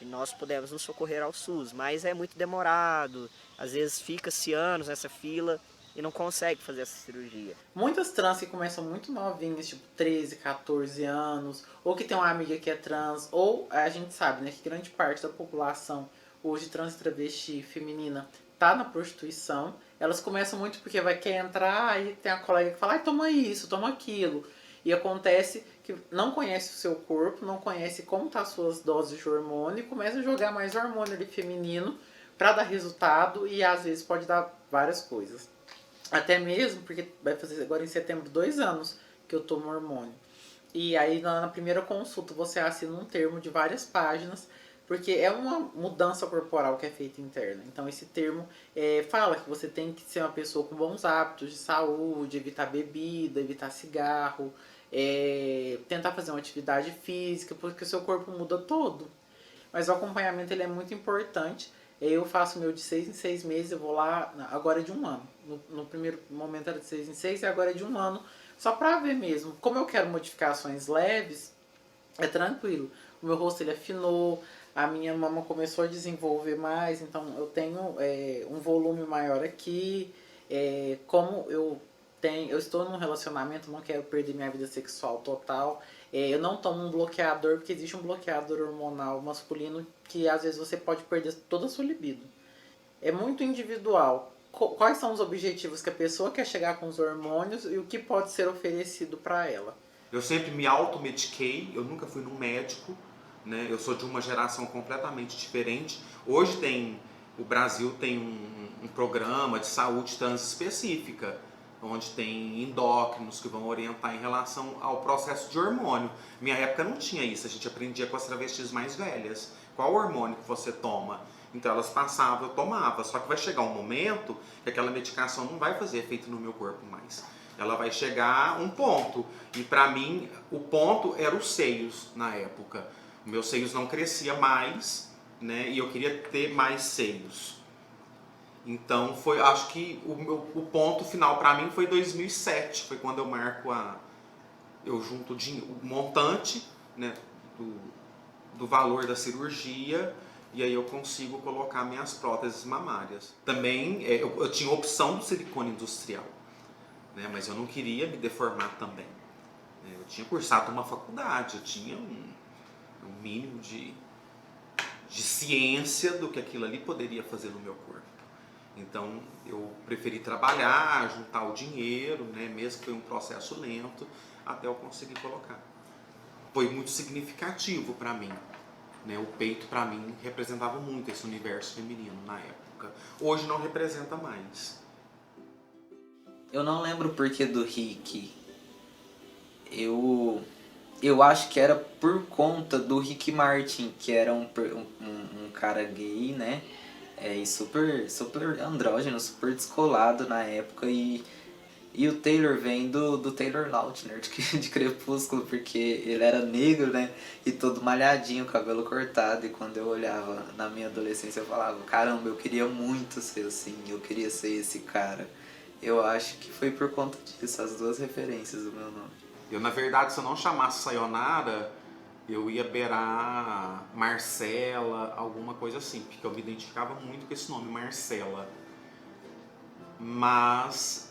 E nós pudemos nos socorrer ao SUS, mas é muito demorado, às vezes fica-se anos nessa fila e não consegue fazer essa cirurgia. Muitas trans que começam muito novinhas, tipo 13, 14 anos, ou que tem uma amiga que é trans, ou a gente sabe, né, que grande parte da população hoje trans e travesti feminina tá na prostituição. Elas começam muito porque quer entrar, aí tem a colega que fala, toma isso, toma aquilo. E acontece que não conhece o seu corpo, não conhece como tá as suas doses de hormônio e começa a jogar mais hormônio ali feminino para dar resultado e às vezes pode dar várias coisas. Até mesmo porque vai fazer agora em setembro 2 anos que eu tomo hormônio. E aí na primeira consulta você assina um termo de várias páginas, porque é uma mudança corporal que é feita interna. Então esse termo fala que você tem que ser uma pessoa com bons hábitos de saúde, evitar bebida, evitar cigarro, tentar fazer uma atividade física, porque o seu corpo muda todo. Mas o acompanhamento ele é muito importante. Eu faço meu de 6 em 6 meses, eu vou lá, agora é de 1 ano. No primeiro momento era de 6 em 6 e agora é de 1 ano. Só pra ver mesmo. Como eu quero modificações leves, é tranquilo. O meu rosto ele afinou, a minha mama começou a desenvolver mais, então eu tenho um volume maior aqui. Como eu estou num relacionamento, não quero perder minha vida sexual total. Eu não tomo um bloqueador, porque existe um bloqueador hormonal masculino que às vezes você pode perder toda a sua libido. É muito individual. Quais são os objetivos que a pessoa quer chegar com os hormônios e o que pode ser oferecido para ela? Eu sempre me automediquei, eu nunca fui num médico, né? Eu sou de uma geração completamente diferente. Hoje o Brasil tem um programa de saúde trans específica, onde tem endócrinos que vão orientar em relação ao processo de hormônio. Minha época não tinha isso, a gente aprendia com as travestis mais velhas, Qual hormônio que você toma? Então elas passavam, eu tomava, só que vai chegar um momento que aquela medicação não vai fazer efeito no meu corpo mais. Ela vai chegar a um ponto, e pra mim o ponto era os seios na época. Meus seios não cresciam mais, né, e eu queria ter mais seios. Então foi, acho que o ponto final pra mim foi 2007, foi quando eu marco eu junto o montante, né, do valor da cirurgia, e aí eu consigo colocar minhas próteses mamárias. Também eu tinha opção do silicone industrial, né, mas eu não queria me deformar também. Eu tinha cursado uma faculdade, eu tinha um mínimo de ciência do que aquilo ali poderia fazer no meu corpo. Então eu preferi trabalhar, juntar o dinheiro, né, mesmo que foi um processo lento, até eu conseguir colocar. Foi muito significativo para mim, né? O peito para mim representava muito esse universo feminino na época. Hoje não representa mais. Eu não lembro o porquê do Rick. Eu acho que era por conta do Rick Martin, que era um cara gay, né? E super andrógeno, super descolado na época, e o Taylor vem do Taylor Lautner, de Crepúsculo, porque ele era negro, né, e todo malhadinho, cabelo cortado, e quando eu olhava na minha adolescência eu falava, caramba, eu queria muito ser assim, eu queria ser esse cara. Eu acho que foi por conta disso, as duas referências do meu nome. Eu, na verdade, se eu não chamasse Sayonara, eu ia beirar Marcela, alguma coisa assim, porque eu me identificava muito com esse nome, Marcela. Mas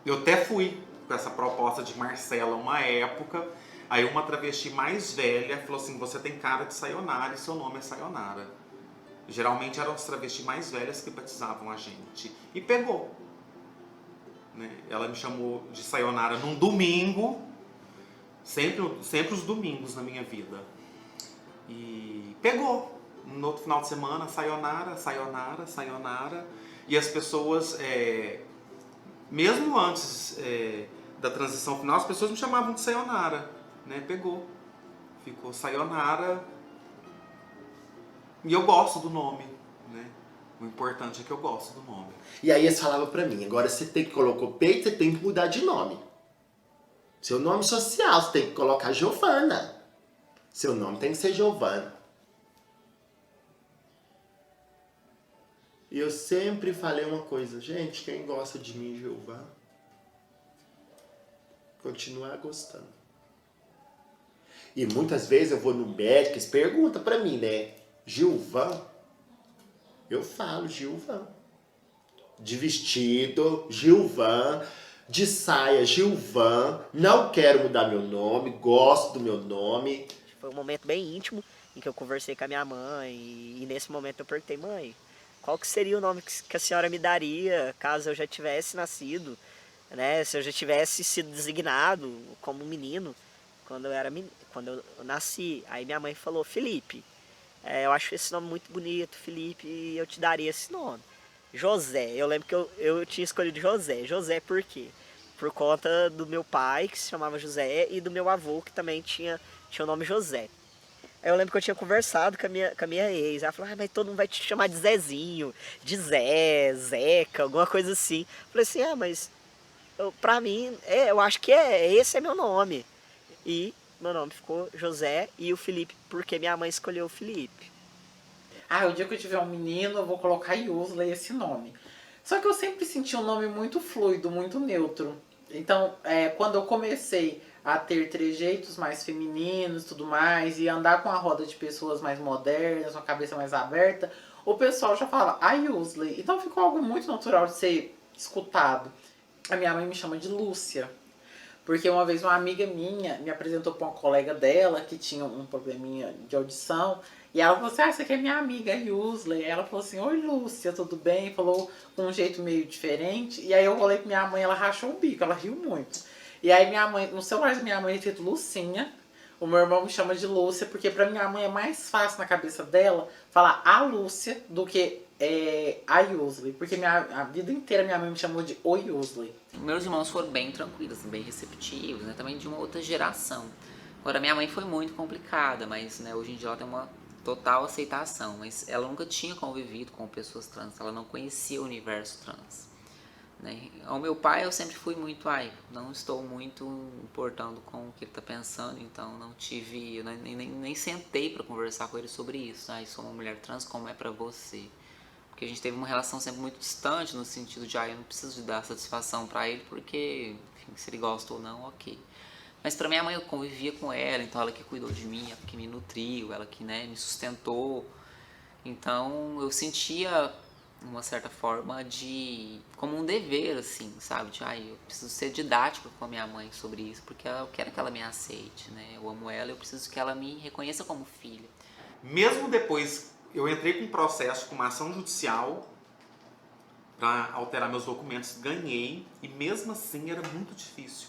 eu até fui com essa proposta de Marcela uma época, aí uma travesti mais velha falou assim, você tem cara de Sayonara e seu nome é Sayonara. Geralmente eram as travestis mais velhas que batizavam a gente. E pegou. Né? Ela me chamou de Sayonara num domingo, sempre os domingos na minha vida. E pegou. No outro final de semana, Sayonara, Sayonara, Sayonara. E as pessoas, mesmo antes da transição final, as pessoas me chamavam de Sayonara. Né? Pegou. Ficou Sayonara. E eu gosto do nome. Né? O importante é que eu gosto do nome. E aí eles falavam pra mim, agora você tem que colocar o peito, você tem que mudar de nome. Seu nome social, você tem que colocar Giovana. Seu nome tem que ser Giovana. E eu sempre falei uma coisa, gente, quem gosta de mim, Giovana, continuar gostando. E muitas vezes eu vou no médico, eles perguntam pra mim, né, Gilvan? Eu falo Gilvan. De vestido, Gilvan. De saia, Gilvan. Não quero mudar meu nome, gosto do meu nome. Foi um momento bem íntimo em que eu conversei com a minha mãe. E nesse momento eu perguntei, mãe, qual que seria o nome que a senhora me daria caso eu já tivesse nascido, né? Se eu já tivesse sido designado como menino quando eu nasci. Aí minha mãe falou, Felipe, eu acho esse nome muito bonito, Felipe, e eu te daria esse nome. José, eu lembro que eu tinha escolhido José. José por quê? Por conta do meu pai, que se chamava José, e do meu avô, que também tinha o nome José. Aí eu lembro que eu tinha conversado com a minha ex. Ela falou, mas todo mundo vai te chamar de Zezinho, de Zé, Zeca, alguma coisa assim. Eu falei assim, mas pra mim, eu acho que esse é meu nome. E meu nome ficou José e o Felipe, porque minha mãe escolheu o Felipe. O dia que eu tiver um menino, eu vou colocar Yusley, esse nome. Só que eu sempre senti um nome muito fluido, muito neutro. Então, quando eu comecei a ter trejeitos mais femininos e tudo mais, e andar com a roda de pessoas mais modernas, com a cabeça mais aberta, o pessoal já fala, Yusley. Então ficou algo muito natural de ser escutado. A minha mãe me chama de Lúcia. Porque uma vez uma amiga minha me apresentou para uma colega dela que tinha um probleminha de audição. E ela falou assim, essa aqui é minha amiga Yusley. Ela falou assim, oi Lúcia, tudo bem? Falou com um jeito meio diferente. E aí eu falei com minha mãe, ela rachou o bico, ela riu muito. E aí minha mãe, no celular da minha mãe é escrito Lucinha. O meu irmão me chama de Lúcia, porque pra minha mãe é mais fácil na cabeça dela falar a Lúcia do que a Yusley. Porque a vida inteira minha mãe me chamou de o Yusley. Meus irmãos foram bem tranquilos, bem receptivos, né? Também de uma outra geração. Agora, minha mãe foi muito complicada, mas né, hoje em dia ela tem uma total aceitação, mas ela nunca tinha convivido com pessoas trans, ela não conhecia o universo trans. Né? Ao meu pai eu sempre fui muito, não estou muito importando com o que ele está pensando, então não tive, eu nem sentei para conversar com ele sobre isso. Sou uma mulher trans, como é para você? Porque a gente teve uma relação sempre muito distante, no sentido de, eu não preciso de dar satisfação para ele, porque, enfim, se ele gosta ou não, ok. Mas para minha mãe eu convivia com ela, então ela que cuidou de mim, ela que me nutriu, ela que me sustentou. Então eu sentia uma certa forma como um dever, assim, sabe? Eu preciso ser didático com a minha mãe sobre isso, porque eu quero que ela me aceite, né? Eu amo ela, eu preciso que ela me reconheça como filha. Mesmo depois, eu entrei com um processo, com uma ação judicial para alterar meus documentos, ganhei, e mesmo assim era muito difícil.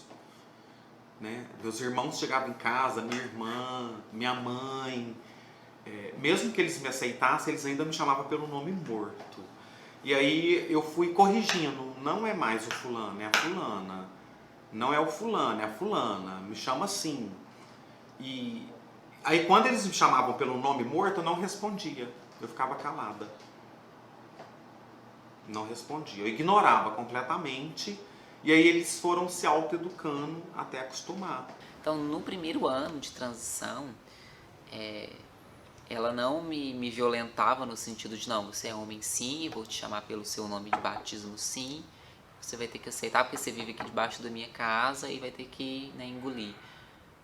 Né? Meus irmãos chegavam em casa, minha irmã, minha mãe, mesmo que eles me aceitassem, eles ainda me chamavam pelo nome morto. E aí eu fui corrigindo, não é mais o fulano, é a fulana. Não é o fulano, é a fulana, me chama assim. E aí quando eles me chamavam pelo nome morto, eu não respondia, eu ficava calada. Não respondia, eu ignorava completamente. E aí eles foram se autoeducando até acostumar. Então, no primeiro ano de transição, ela não me violentava no sentido de, não, você é homem sim, vou te chamar pelo seu nome de batismo sim, você vai ter que aceitar porque você vive aqui debaixo da minha casa e vai ter que engolir.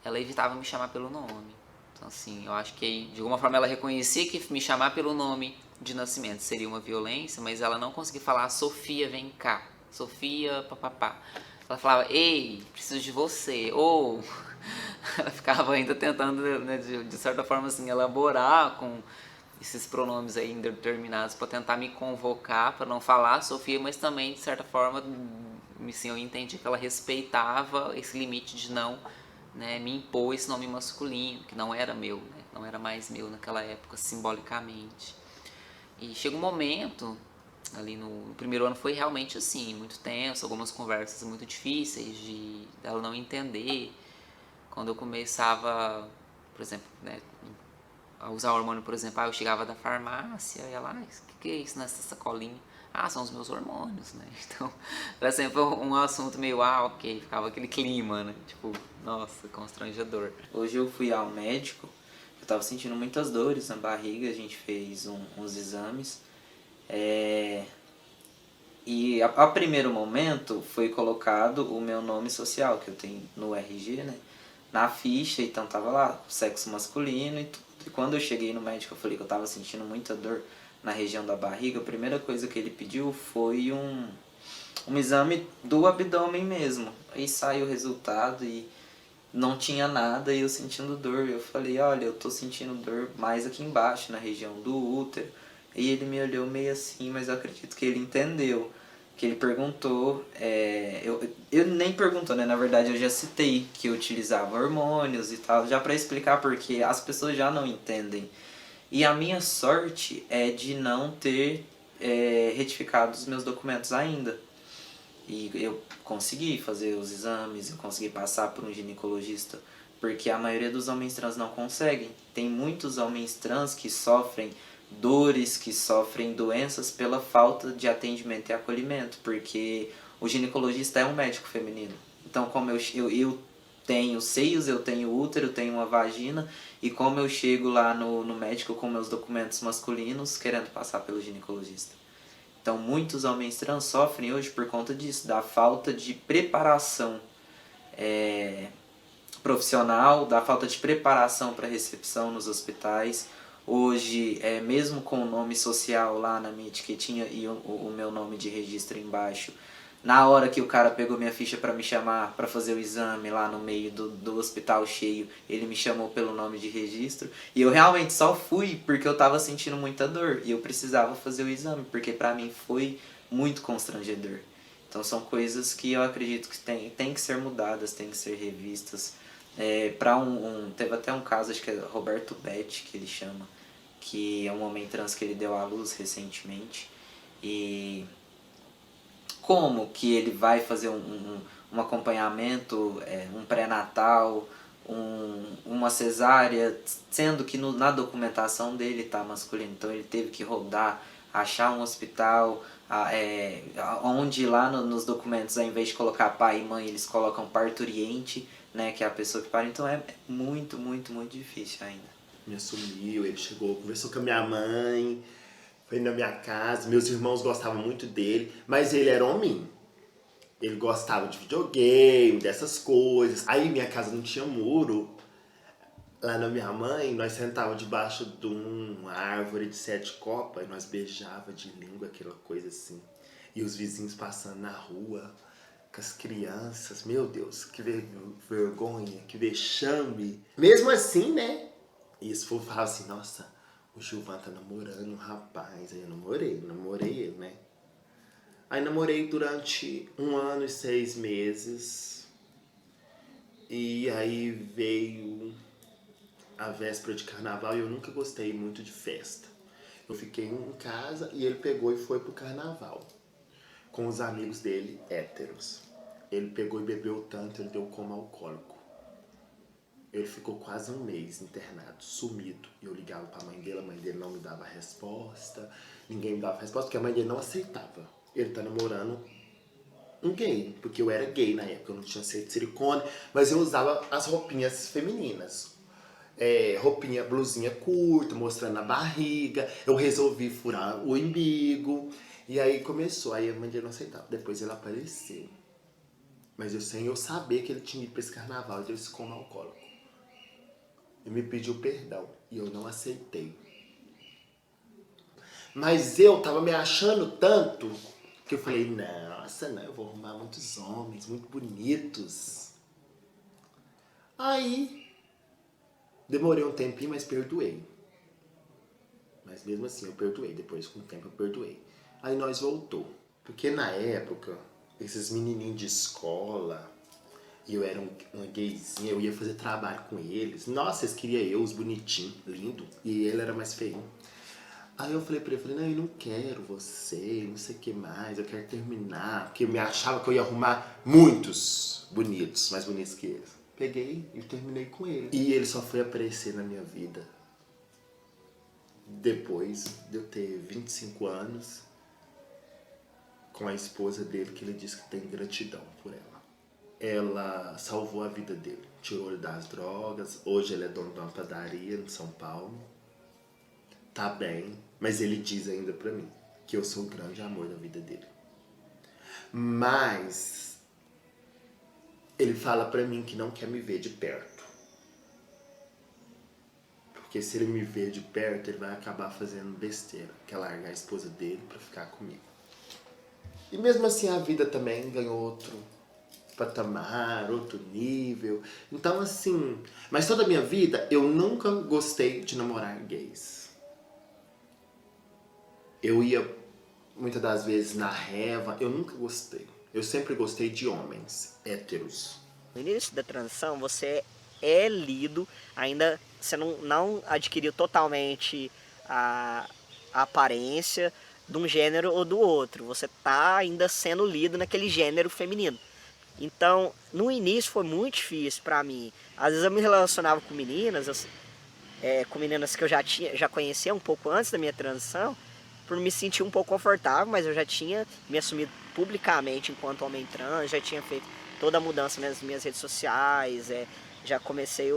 Ela evitava me chamar pelo nome. Então, assim, eu acho que de alguma forma ela reconhecia que me chamar pelo nome de nascimento seria uma violência, mas ela não conseguia falar, Sofia, vem cá. Sofia, papapá. Ela falava, ei, preciso de você. Ou ela ficava ainda tentando, né, de certa forma, assim, elaborar com esses pronomes aí indeterminados para tentar me convocar, para não falar Sofia, mas também, de certa forma, assim, eu entendi que ela respeitava esse limite de não, né, me impor esse nome masculino, que não era meu, né, não era mais meu naquela época, simbolicamente. E chega um momento... Ali no primeiro ano foi realmente assim, muito tenso, algumas conversas muito difíceis de ela não entender. Quando eu começava, por exemplo, né, a usar hormônio, por exemplo, eu chegava da farmácia e ela, o que é isso nessa sacolinha? São os meus hormônios, né? Então, era sempre um assunto meio, ok, ficava aquele clima, né? Tipo, nossa, constrangedor. Hoje eu fui ao médico, eu tava sentindo muitas dores na barriga, a gente fez uns exames. E a primeiro momento foi colocado o meu nome social, que eu tenho no RG, né? Na ficha, então tava lá, sexo masculino e tudo. E quando eu cheguei no médico, eu falei que eu tava sentindo muita dor na região da barriga. A primeira coisa que ele pediu foi um exame do abdômen mesmo. Aí saiu o resultado e não tinha nada e eu sentindo dor. Eu falei, olha, eu tô sentindo dor mais aqui embaixo, na região do útero. E ele me olhou meio assim, mas eu acredito que ele entendeu. Que ele perguntou, eu nem perguntou, né? Na verdade eu já citei que eu utilizava hormônios e tal, já pra explicar porque as pessoas já não entendem. E a minha sorte é de não ter retificado os meus documentos ainda. E eu consegui fazer os exames, eu consegui passar por um ginecologista, porque a maioria dos homens trans não conseguem. Tem muitos homens trans que sofrem dores, que sofrem doenças pela falta de atendimento e acolhimento, porque o ginecologista é um médico feminino. Então, como eu tenho seios, eu tenho útero, eu tenho uma vagina, e como eu chego lá no médico com meus documentos masculinos, querendo passar pelo ginecologista. Então, muitos homens trans sofrem hoje por conta disso, da falta de preparação profissional, da falta de preparação para recepção nos hospitais. Hoje, mesmo com o nome social lá na minha etiquetinha e o meu nome de registro embaixo, na hora que o cara pegou minha ficha para me chamar para fazer o exame lá no meio do hospital cheio, ele me chamou pelo nome de registro. E eu realmente só fui porque eu tava sentindo muita dor e eu precisava fazer o exame, porque para mim foi muito constrangedor. Então são coisas que eu acredito que tem que ser mudadas, tem que ser revistas. Teve até um caso, acho que é Roberto Betti, que ele chama, que é um homem trans que ele deu à luz recentemente. E como que ele vai fazer um acompanhamento, um pré-natal, uma cesárea, sendo que na documentação dele tá masculino, então ele teve que rodar, achar um hospital, onde lá nos documentos, ao invés de colocar pai e mãe, eles colocam parturiente, né, que é a pessoa que para, então é muito, muito, muito difícil ainda. Me assumiu, ele chegou, conversou com a minha mãe, foi na minha casa, meus irmãos gostavam muito dele, mas ele era homem. Ele gostava de videogame, dessas coisas. Aí minha casa não tinha muro. Lá na minha mãe, nós sentávamos debaixo de uma árvore de 7 copas e nós beijava de língua, aquela coisa assim. E os vizinhos passando na rua com as crianças. Meu Deus, que vergonha, que vexame. Mesmo assim, né? E esse povo falava assim, nossa, o Gilvan tá namorando um rapaz. Aí eu namorei ele, né? Aí namorei durante 1 ano e 6 meses. E aí veio a véspera de carnaval e eu nunca gostei muito de festa. Eu fiquei em casa e ele pegou e foi pro carnaval. Com os amigos dele, héteros. Ele pegou e bebeu tanto, ele deu um coma alcoólico. Ele ficou quase 1 mês internado, sumido. Eu ligava pra mãe dele não me dava resposta. Ninguém me dava resposta porque a mãe dele não aceitava. Ele tá namorando um gay, porque eu era gay na época, eu não tinha aceito silicone, mas eu usava as roupinhas femininas. Roupinha, blusinha curta, mostrando a barriga, eu resolvi furar o umbigo, e aí começou, aí a mãe dele não aceitava, depois ele apareceu. Mas eu sem eu saber que ele tinha ido pra esse carnaval, ele se coma alcoólico. Ele me pediu perdão, e eu não aceitei. Mas eu tava me achando tanto, que eu falei, nossa, não, eu vou arrumar muitos homens, muito bonitos. Aí, demorei um tempinho, mas perdoei. Mas mesmo assim, eu perdoei. Depois, com o tempo, eu perdoei. Aí nós voltou. Porque na época, esses menininhos de escola, e eu era uma gayzinha, eu ia fazer trabalho com eles. Nossa, eles queriam eu, os bonitinhos, lindo. E ele era mais feio. Aí eu falei pra ele, não, eu não quero você, não sei o que mais, eu quero terminar. Porque eu me achava que eu ia arrumar muitos bonitos, mais bonitos que eles. Peguei e terminei com ele. E ele só foi aparecer na minha vida depois de eu ter 25 anos com a esposa dele, que ele disse que tem gratidão por ela. Ela salvou a vida dele, tirou ele das drogas. Hoje ele é dono de uma padaria em São Paulo. Tá bem, mas ele diz ainda pra mim que eu sou o grande amor da vida dele. Mas ele fala pra mim que não quer me ver de perto. Porque se ele me ver de perto, ele vai acabar fazendo besteira, que é largar a esposa dele pra ficar comigo. E mesmo assim a vida também ganhou outro patamar, outro nível. Então assim, mas toda a minha vida eu nunca gostei de namorar gays. Eu ia, muitas das vezes, na reva, eu nunca gostei. Eu sempre gostei de homens héteros. No início da transição, você é lido, ainda você não adquiriu totalmente a aparência de um gênero ou do outro. Você tá ainda sendo lido naquele gênero feminino. Então, no início foi muito difícil pra mim. Às vezes eu me relacionava com meninas, com meninas que eu já conhecia um pouco antes da minha transição, por me sentir um pouco confortável, mas eu já tinha me assumido publicamente enquanto homem trans, já tinha feito toda a mudança nas minhas redes sociais, já comecei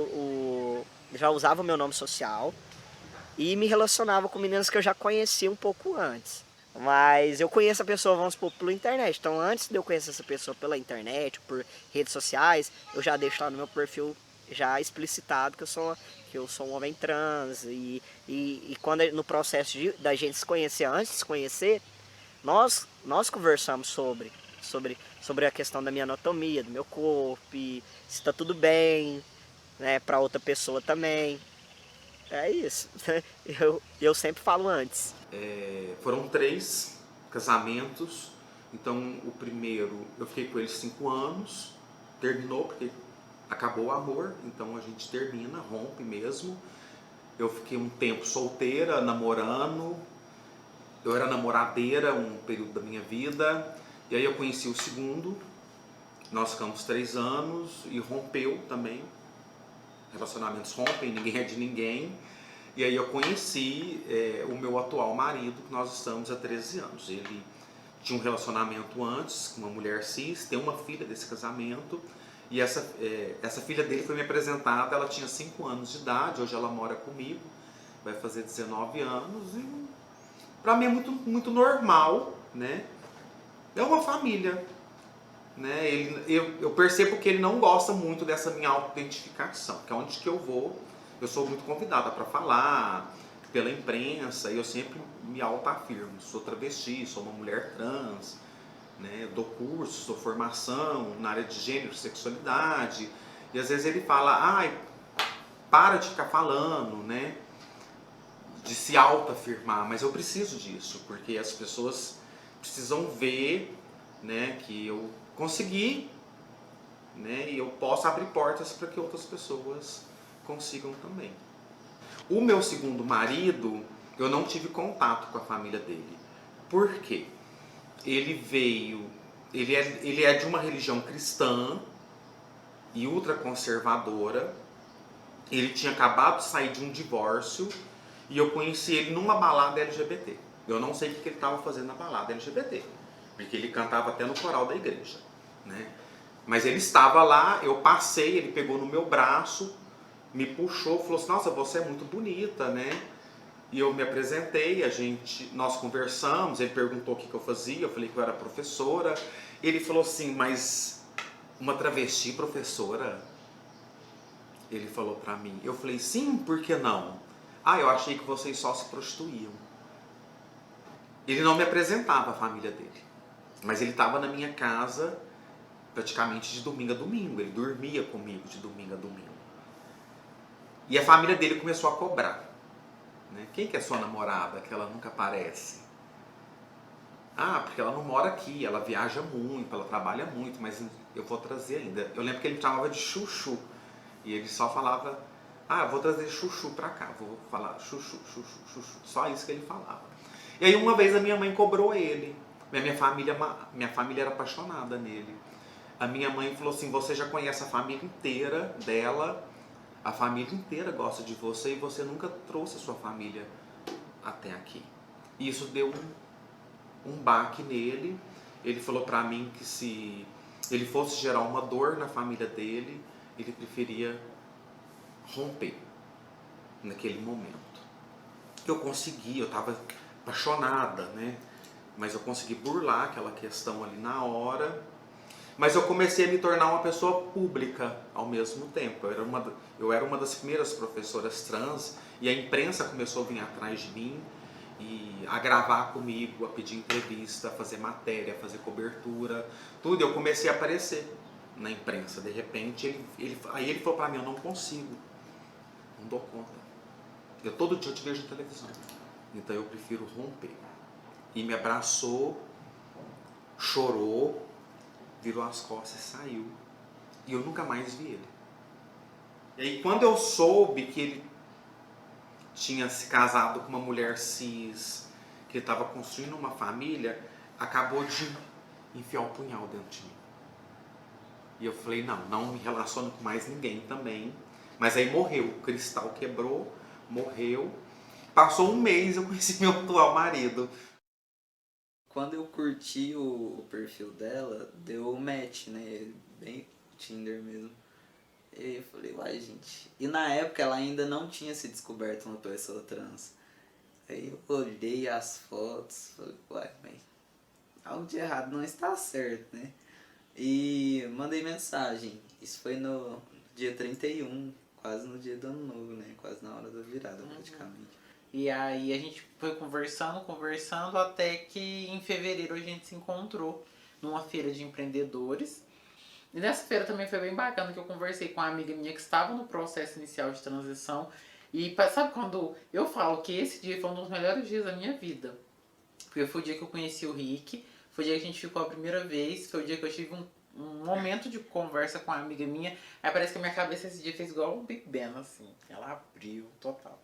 já usava o meu nome social e me relacionava com meninas que eu já conhecia um pouco antes. Mas eu conheço a pessoa, vamos supor, pela internet. Então antes de eu conhecer essa pessoa pela internet, por redes sociais, eu já deixo lá no meu perfil já explicitado que eu sou um homem trans, e quando no processo da gente se conhecer, antes de se conhecer, nós conversamos sobre a questão da minha anatomia, do meu corpo, e se está tudo bem, né, para outra pessoa também. É isso, eu sempre falo antes. Foram 3 casamentos, então o primeiro eu fiquei com ele 5 anos, terminou porque acabou o amor, então a gente termina, rompe mesmo. Eu fiquei um tempo solteira, namorando. Eu era namoradeira um período da minha vida. E aí eu conheci o segundo. Nós ficamos 3 anos e rompeu também. relacionamentos rompem, ninguém é de ninguém. E aí eu conheci o meu atual marido, que nós estamos há 13 anos. Ele tinha um relacionamento antes com uma mulher cis, tem uma filha desse casamento. E essa filha dele foi me apresentada, ela tinha 5 anos de idade, hoje ela mora comigo, vai fazer 19 anos. E pra mim é muito, muito normal, né? É uma família. Né? Eu percebo que ele não gosta muito dessa minha auto-identificação, que é onde que eu vou, eu sou muito convidada para falar pela imprensa e eu sempre me auto-afirmo. Sou travesti, sou uma mulher trans, né? Dou curso, dou formação na área de gênero, sexualidade. E às vezes ele fala, ai, para de ficar falando, né? De se auto-afirmar, mas eu preciso disso, porque as pessoas precisam ver, né, que eu consegui, né, e eu posso abrir portas para que outras pessoas consigam também. O meu segundo marido, eu não tive contato com a família dele. Por quê? Ele é de uma religião cristã e ultraconservadora. Ele tinha acabado de sair de um divórcio e eu conheci ele numa balada LGBT. Eu não sei o que ele estava fazendo na balada LGBT, porque ele cantava até no coral da igreja, né? Mas ele estava lá, eu passei, ele pegou no meu braço, me puxou, falou assim, nossa, você é muito bonita, né? E eu me apresentei, nós conversamos, ele perguntou o que eu fazia, eu falei que eu era professora. Ele falou assim, mas uma travesti professora? Ele falou pra mim. Eu falei, sim, por que não? Ah, eu achei que vocês só se prostituíam. Ele não me apresentava a família dele, mas ele estava na minha casa praticamente de domingo a domingo. Ele dormia comigo de domingo a domingo. E a família dele começou a cobrar. Né? Quem que é sua namorada que ela nunca aparece? Ah, porque ela não mora aqui, ela viaja muito, ela trabalha muito, mas eu vou trazer ainda. Eu lembro que ele me chamava de chuchu. E ele só falava, ah, eu vou trazer chuchu pra cá, vou falar chuchu, chuchu, chuchu. Só isso que ele falava. E aí uma vez a minha mãe cobrou ele. Minha família era apaixonada nele. A minha mãe falou assim, você já conhece a família inteira dela, a família inteira gosta de você e você nunca trouxe a sua família até aqui. E isso deu um baque nele. Ele falou pra mim que se ele fosse gerar uma dor na família dele, ele preferia romper naquele momento. Eu consegui, eu estava apaixonada, né? Mas eu consegui burlar aquela questão ali na hora. Mas eu comecei a me tornar uma pessoa pública ao mesmo tempo. Eu era uma das primeiras professoras trans e a imprensa começou a vir atrás de mim e a gravar comigo, a pedir entrevista, a fazer matéria, a fazer cobertura, tudo. Eu comecei a aparecer na imprensa. De repente, aí ele falou pra mim, eu não consigo, não dou conta. Todo dia eu te vejo na televisão, então eu prefiro romper. E me abraçou, chorou, virou as costas e saiu. E eu nunca mais vi ele. E aí quando eu soube que ele tinha se casado com uma mulher cis, que ele estava construindo uma família, acabou de enfiar o punhal dentro de mim. E eu falei, não me relaciono com mais ninguém também. Mas aí morreu, o cristal quebrou, morreu. Passou um mês, eu conheci meu atual marido. Quando eu curti o perfil dela, deu match, né? Bem Tinder mesmo. E eu falei, uai, gente. E na época ela ainda não tinha se descoberto uma pessoa trans. Aí eu olhei as fotos, falei, uai, mas algo de errado não está certo, né? E mandei mensagem. Isso foi no dia 31, quase no dia do ano novo, né? Quase na hora da virada, praticamente. E aí a gente foi conversando, até que em fevereiro a gente se encontrou numa feira de empreendedores. E nessa feira também foi bem bacana, que eu conversei com uma amiga minha que estava no processo inicial de transição. E sabe quando eu falo que esse dia foi um dos melhores dias da minha vida? Porque foi o dia que eu conheci o Rick, foi o dia que a gente ficou a primeira vez, foi o dia que eu tive um momento de conversa com uma amiga minha. Aí parece que a minha cabeça esse dia fez igual um Big Ben, assim. Ela abriu total.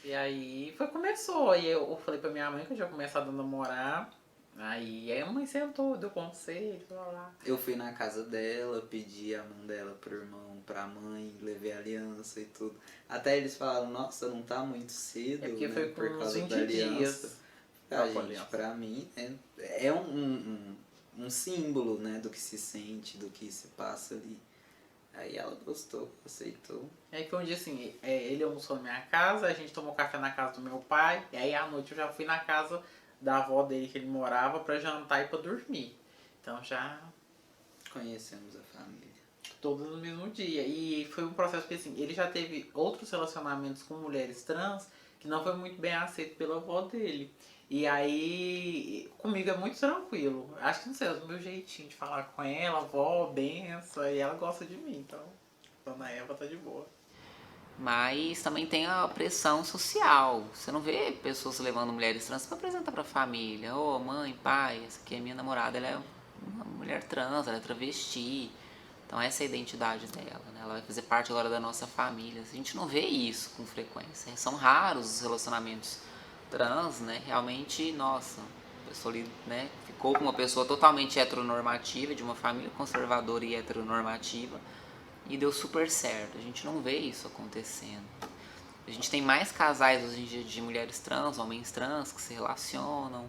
E aí começou. Aí eu falei pra minha mãe que eu tinha começado a namorar. Aí a mãe sentou, deu conselho, lá. Eu fui na casa dela, pedi a mão dela pro irmão, pra mãe, levei a aliança e tudo. Até eles falaram, nossa, não tá muito cedo, É porque né, foi por com causa 20 da aliança. dias. Gente, pra mim é um símbolo, né, do que se sente, do que se passa ali. Aí ela gostou, aceitou. Aí foi um dia assim, ele almoçou na minha casa, a gente tomou café na casa do meu pai, e aí à noite eu já fui na casa da avó dele que ele morava pra jantar e pra dormir. Então já conhecemos a família. Todos no mesmo dia. E foi um processo que assim, ele já teve outros relacionamentos com mulheres trans que não foi muito bem aceito pela avó dele. E aí, comigo é muito tranquilo. Acho que não sei, o meu jeitinho de falar com ela, avó, benção, e ela gosta de mim, então Dona Eva tá de boa. Mas também tem a pressão social. Você não vê pessoas levando mulheres trans para apresentar para a família. Ô, mãe, pai, essa aqui é minha namorada, ela é uma mulher trans, ela é travesti. Então essa é a identidade dela, né? Ela vai fazer parte agora da nossa família. A gente não vê isso com frequência. São raros os relacionamentos trans, né? Realmente, nossa, a pessoa ali, né, ficou com uma pessoa totalmente heteronormativa, de uma família conservadora e heteronormativa. E deu super certo, a gente não vê isso acontecendo. A gente tem mais casais hoje em dia de mulheres trans, homens trans que se relacionam.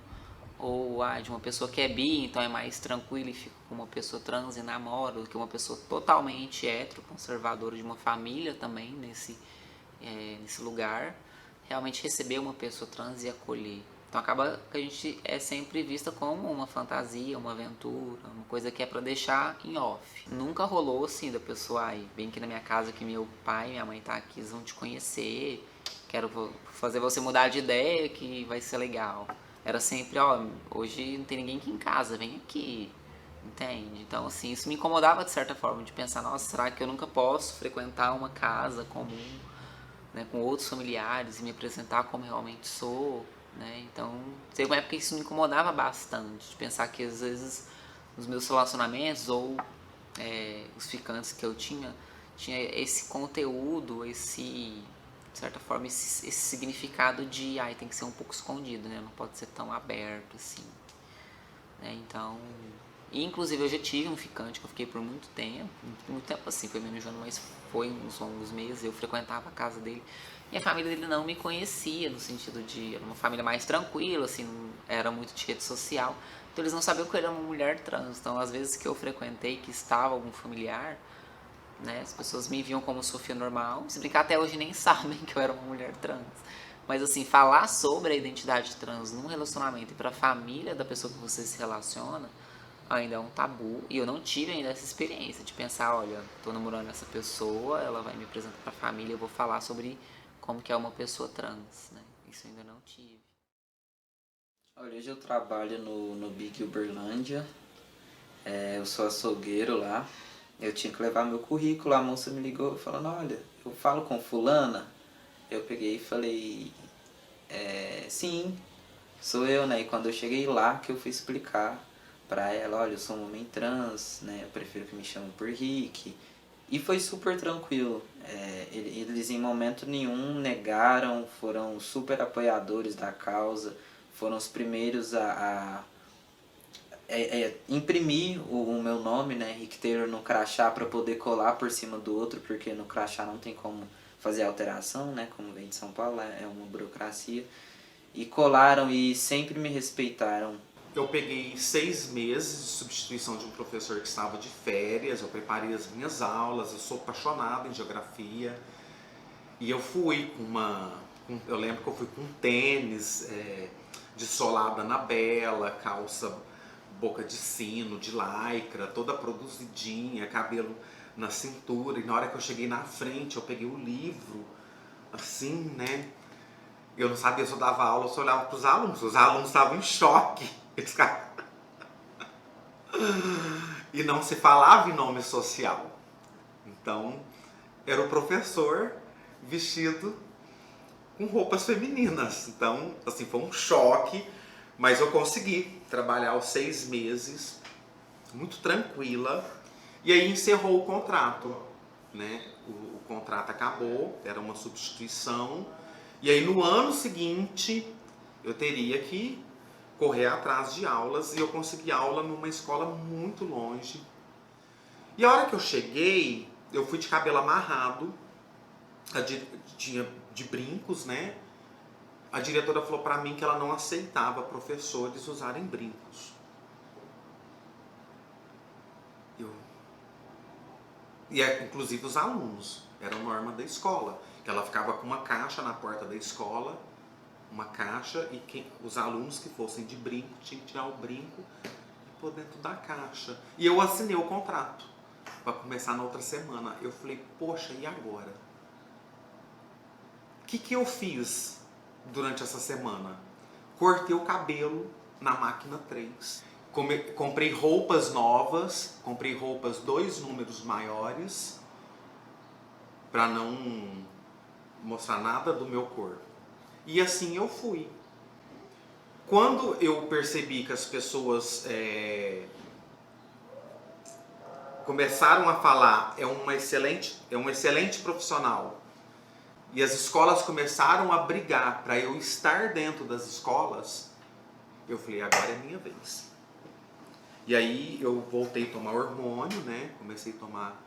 Ou de uma pessoa que é bi, então é mais tranquilo e fica com uma pessoa trans e namora. Do que uma pessoa totalmente heteroconservadora de uma família também nesse lugar. Realmente receber uma pessoa trans e acolher. Então acaba que a gente é sempre vista como uma fantasia, uma aventura, uma coisa que é pra deixar em off. Nunca rolou assim da pessoa, vem aqui na minha casa que meu pai e minha mãe tá aqui, eles vão te conhecer, quero fazer você mudar de ideia que vai ser legal. Era sempre, hoje não tem ninguém aqui em casa, vem aqui, entende? Então assim, isso me incomodava de certa forma, de pensar, nossa, será que eu nunca posso frequentar uma casa comum, né, com outros familiares e me apresentar como realmente sou? Né? Então, teve uma época que isso me incomodava bastante, de pensar que às vezes os meus relacionamentos ou os ficantes que eu tinha esse conteúdo, de certa forma, esse significado de tem que ser um pouco escondido, né? Não pode ser tão aberto assim. Né? Então, inclusive eu já tive um ficante que eu fiquei por muito tempo assim, foi menos de um ano, mas foi uns longos meses, eu frequentava a casa dele. E a família dele não me conhecia, no sentido de... Era uma família mais tranquila, assim, não era muito de rede social. Então eles não sabiam que eu era uma mulher trans. Então, às vezes que eu frequentei, que estava algum familiar, né, as pessoas me viam como Sofia normal. Se brincar, até hoje nem sabem que eu era uma mulher trans. Mas, assim, falar sobre a identidade trans num relacionamento e pra família da pessoa que você se relaciona, ainda é um tabu. E eu não tive ainda essa experiência de pensar, olha, tô namorando essa pessoa, ela vai me apresentar pra família, eu vou falar sobre... como que é uma pessoa trans, né? Isso eu ainda não tive. Olha, hoje eu trabalho no Big Uberlândia, eu sou açougueiro lá, eu tinha que levar meu currículo, a moça me ligou falando, olha, eu falo com fulana, eu peguei e falei, sim, sou eu, né? E quando eu cheguei lá que eu fui explicar pra ela, olha, eu sou um homem trans, né? Eu prefiro que me chamem por Rick. E foi super tranquilo, eles em momento nenhum negaram, foram super apoiadores da causa, foram os primeiros a imprimir o meu nome, né, Rick Taylor, no crachá para poder colar por cima do outro, porque no crachá não tem como fazer alteração, né, como vem de São Paulo, é uma burocracia, e colaram e sempre me respeitaram. Eu peguei 6 meses de substituição de um professor que estava de férias, eu preparei as minhas aulas, eu sou apaixonado em geografia. E eu fui eu lembro que eu fui com tênis de solada Anabela, calça boca de sino, de lycra, toda produzidinha, cabelo na cintura. E na hora que eu cheguei na frente, eu peguei o livro, assim, né? Eu não sabia se eu dava aula ou se eu olhava para os alunos estavam em choque. E não se falava em nome social. Então, era o professor vestido com roupas femininas. Então, assim, foi um choque, mas eu consegui trabalhar os 6 meses, muito tranquila, e aí encerrou o contrato, né? O contrato acabou, era uma substituição, e aí no ano seguinte eu teria que correr atrás de aulas e eu consegui aula numa escola muito longe. E a hora que eu cheguei, eu fui de cabelo amarrado, tinha de brincos, né? A diretora falou pra mim que ela não aceitava professores usarem brincos. Inclusive os alunos, era norma da escola, que ela ficava com uma caixa na porta da escola, uma caixa, e os alunos que fossem de brinco tinham que tirar o brinco e pôr dentro da caixa. E eu assinei o contrato para começar na outra semana. Eu falei, poxa, e agora? O que eu fiz durante essa semana? Cortei o cabelo na máquina 3. Comprei roupas novas, comprei roupas 2 números maiores, para não mostrar nada do meu corpo. E assim eu fui. Quando eu percebi que as pessoas começaram a falar é um excelente profissional, e as escolas começaram a brigar para eu estar dentro das escolas, eu falei, agora é minha vez. E aí eu voltei a tomar hormônio, né? Comecei a tomar,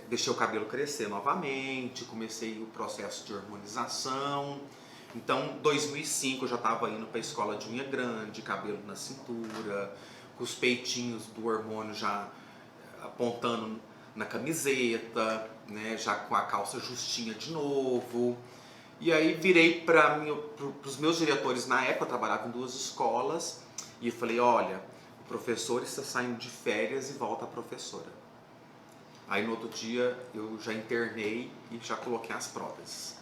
deixei o cabelo crescer novamente, comecei o processo de hormonização. Então, em 2005 eu já estava indo para a escola de unha grande, cabelo na cintura, com os peitinhos do hormônio já apontando na camiseta, né? Já com a calça justinha de novo. E aí virei para os meus diretores, na época eu trabalhava em 2 escolas, e falei, olha, o professor está saindo de férias e volta a professora. Aí no outro dia eu já internei e já coloquei as próteses.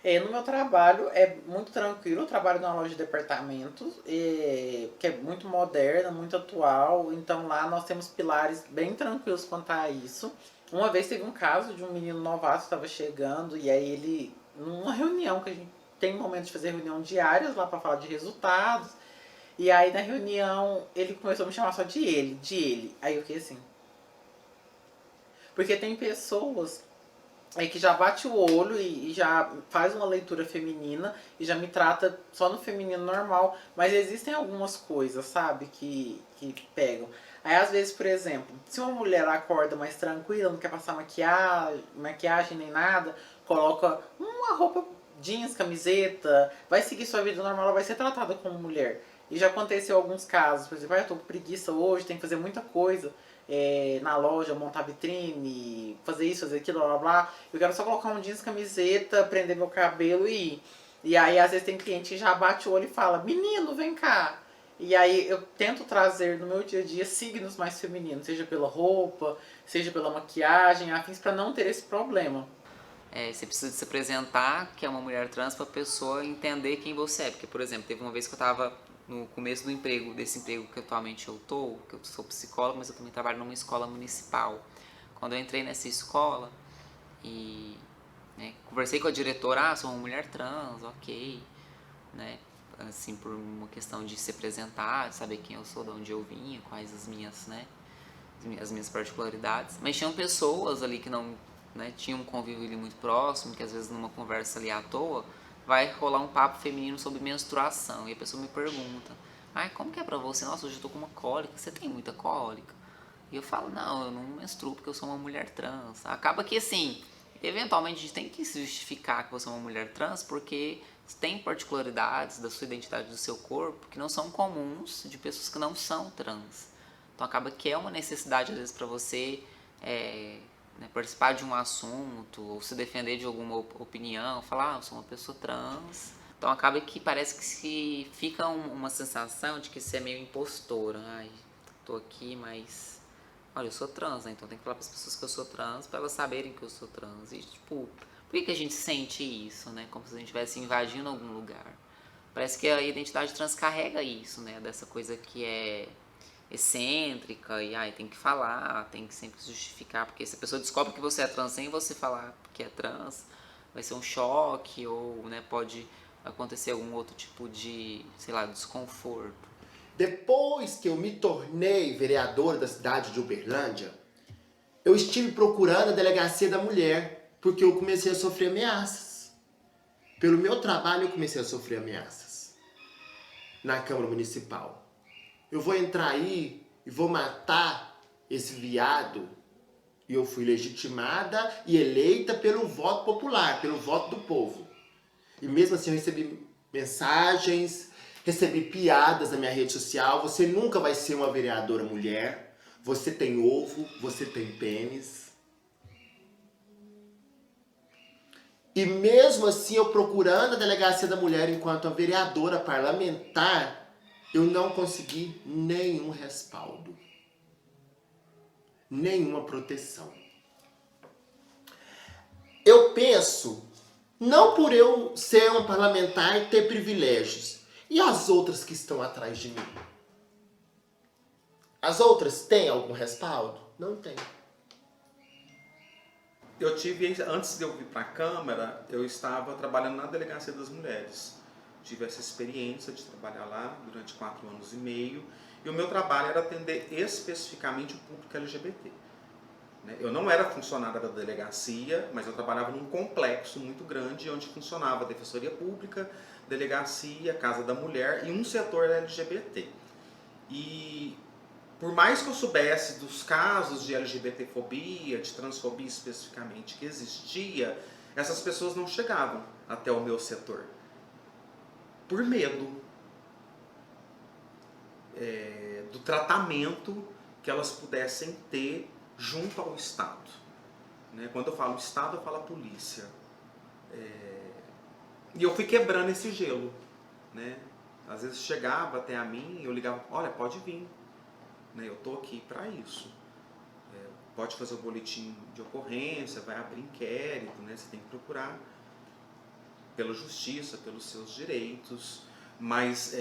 No meu trabalho é muito tranquilo, eu trabalho numa loja de departamentos, que é muito moderna, muito atual, então lá nós temos pilares bem tranquilos quanto a isso. Uma vez teve um caso de um menino novato que estava chegando, e aí ele, numa reunião, que a gente tem momentos de fazer reunião diárias lá para falar de resultados, e aí na reunião ele começou a me chamar só de ele. Aí eu fiquei assim. Porque tem pessoas que já bate o olho e já faz uma leitura feminina e já me trata só no feminino normal, mas existem algumas coisas, sabe, que pegam. Aí às vezes, por exemplo, se uma mulher acorda mais tranquila, não quer passar maquiagem nem nada, coloca uma roupa jeans, camiseta, vai seguir sua vida normal, ela vai ser tratada como mulher. E já aconteceu alguns casos, por exemplo, eu tô com preguiça hoje, tem que fazer muita coisa na loja, montar vitrine, fazer isso, fazer aquilo, blá blá blá. Eu quero só colocar um jeans, camiseta, prender meu cabelo e ir. E aí às vezes tem cliente que já bate o olho e fala, menino, vem cá. E aí eu tento trazer no meu dia a dia signos mais femininos, seja pela roupa, seja pela maquiagem, afins, para não ter esse problema. Você precisa se apresentar que é uma mulher trans para a pessoa entender quem você é. Porque, por exemplo, teve uma vez que eu estava no começo do emprego, desse emprego que atualmente eu tô, que eu sou psicóloga, mas eu também trabalho numa escola municipal. Quando eu entrei nessa escola e conversei com a diretora, sou uma mulher trans, ok, né? Assim, por uma questão de se apresentar, de saber quem eu sou, de onde eu vinha, quais as minhas particularidades. Mas tinham pessoas ali que não tinham um convívio ali muito próximo, que às vezes numa conversa ali à toa, vai rolar um papo feminino sobre menstruação. E a pessoa me pergunta, como que é pra você? Nossa, hoje eu tô com uma cólica, você tem muita cólica? E eu falo, não, eu não menstruo porque eu sou uma mulher trans. Acaba que assim, eventualmente a gente tem que se justificar que você é uma mulher trans, porque tem particularidades da sua identidade, do seu corpo, que não são comuns de pessoas que não são trans. Então acaba que é uma necessidade às vezes pra você participar de um assunto, ou se defender de alguma opinião, falar, eu sou uma pessoa trans. Então acaba que parece que fica uma sensação de que você é meio impostora. Tô aqui, mas olha, eu sou trans, né? Então tem que falar para as pessoas que eu sou trans, para elas saberem que eu sou trans. E tipo, por que a gente sente isso, né? Como se a gente estivesse invadindo algum lugar. Parece que a identidade trans carrega isso, né? Dessa coisa que é excêntrica e tem que falar, tem que sempre justificar, porque se a pessoa descobre que você é trans sem você falar que é trans, vai ser um choque ou pode acontecer algum outro tipo de, desconforto. Depois que eu me tornei vereador da cidade de Uberlândia, eu estive procurando a delegacia da mulher, porque eu comecei a sofrer ameaças. Pelo meu trabalho eu comecei a sofrer ameaças. na Câmara Municipal. Eu vou entrar aí e vou matar esse viado. E eu fui legitimada e eleita pelo voto popular, pelo voto do povo. E mesmo assim eu recebi mensagens, recebi piadas na minha rede social. Você nunca vai ser uma vereadora mulher. Você tem ovo, você tem pênis. E mesmo assim, eu procurando a Delegacia da Mulher enquanto a vereadora parlamentar, eu não consegui nenhum respaldo. Nenhuma proteção. Eu penso, não por eu ser uma parlamentar e ter privilégios, e as outras que estão atrás de mim? As outras têm algum respaldo? Não tem. Eu tive, antes de eu vir para a Câmara, eu estava trabalhando na Delegacia das Mulheres. Tive essa experiência de trabalhar lá durante 4 anos e meio. E o meu trabalho era atender especificamente o público LGBT. Eu não era funcionária da delegacia, mas eu trabalhava num complexo muito grande, onde funcionava a Defensoria Pública, Delegacia, Casa da Mulher e um setor LGBT. E por mais que eu soubesse dos casos de LGBTfobia, de transfobia especificamente que existia, essas pessoas não chegavam até o meu setor. Por medo do tratamento que elas pudessem ter junto ao Estado. Quando eu falo Estado, eu falo a polícia. E eu fui quebrando esse gelo. Às vezes chegava até a mim e eu ligava, olha, pode vir. Eu estou aqui para isso. Pode fazer o boletim de ocorrência, vai abrir inquérito, você tem que procurar pela justiça, pelos seus direitos. Mas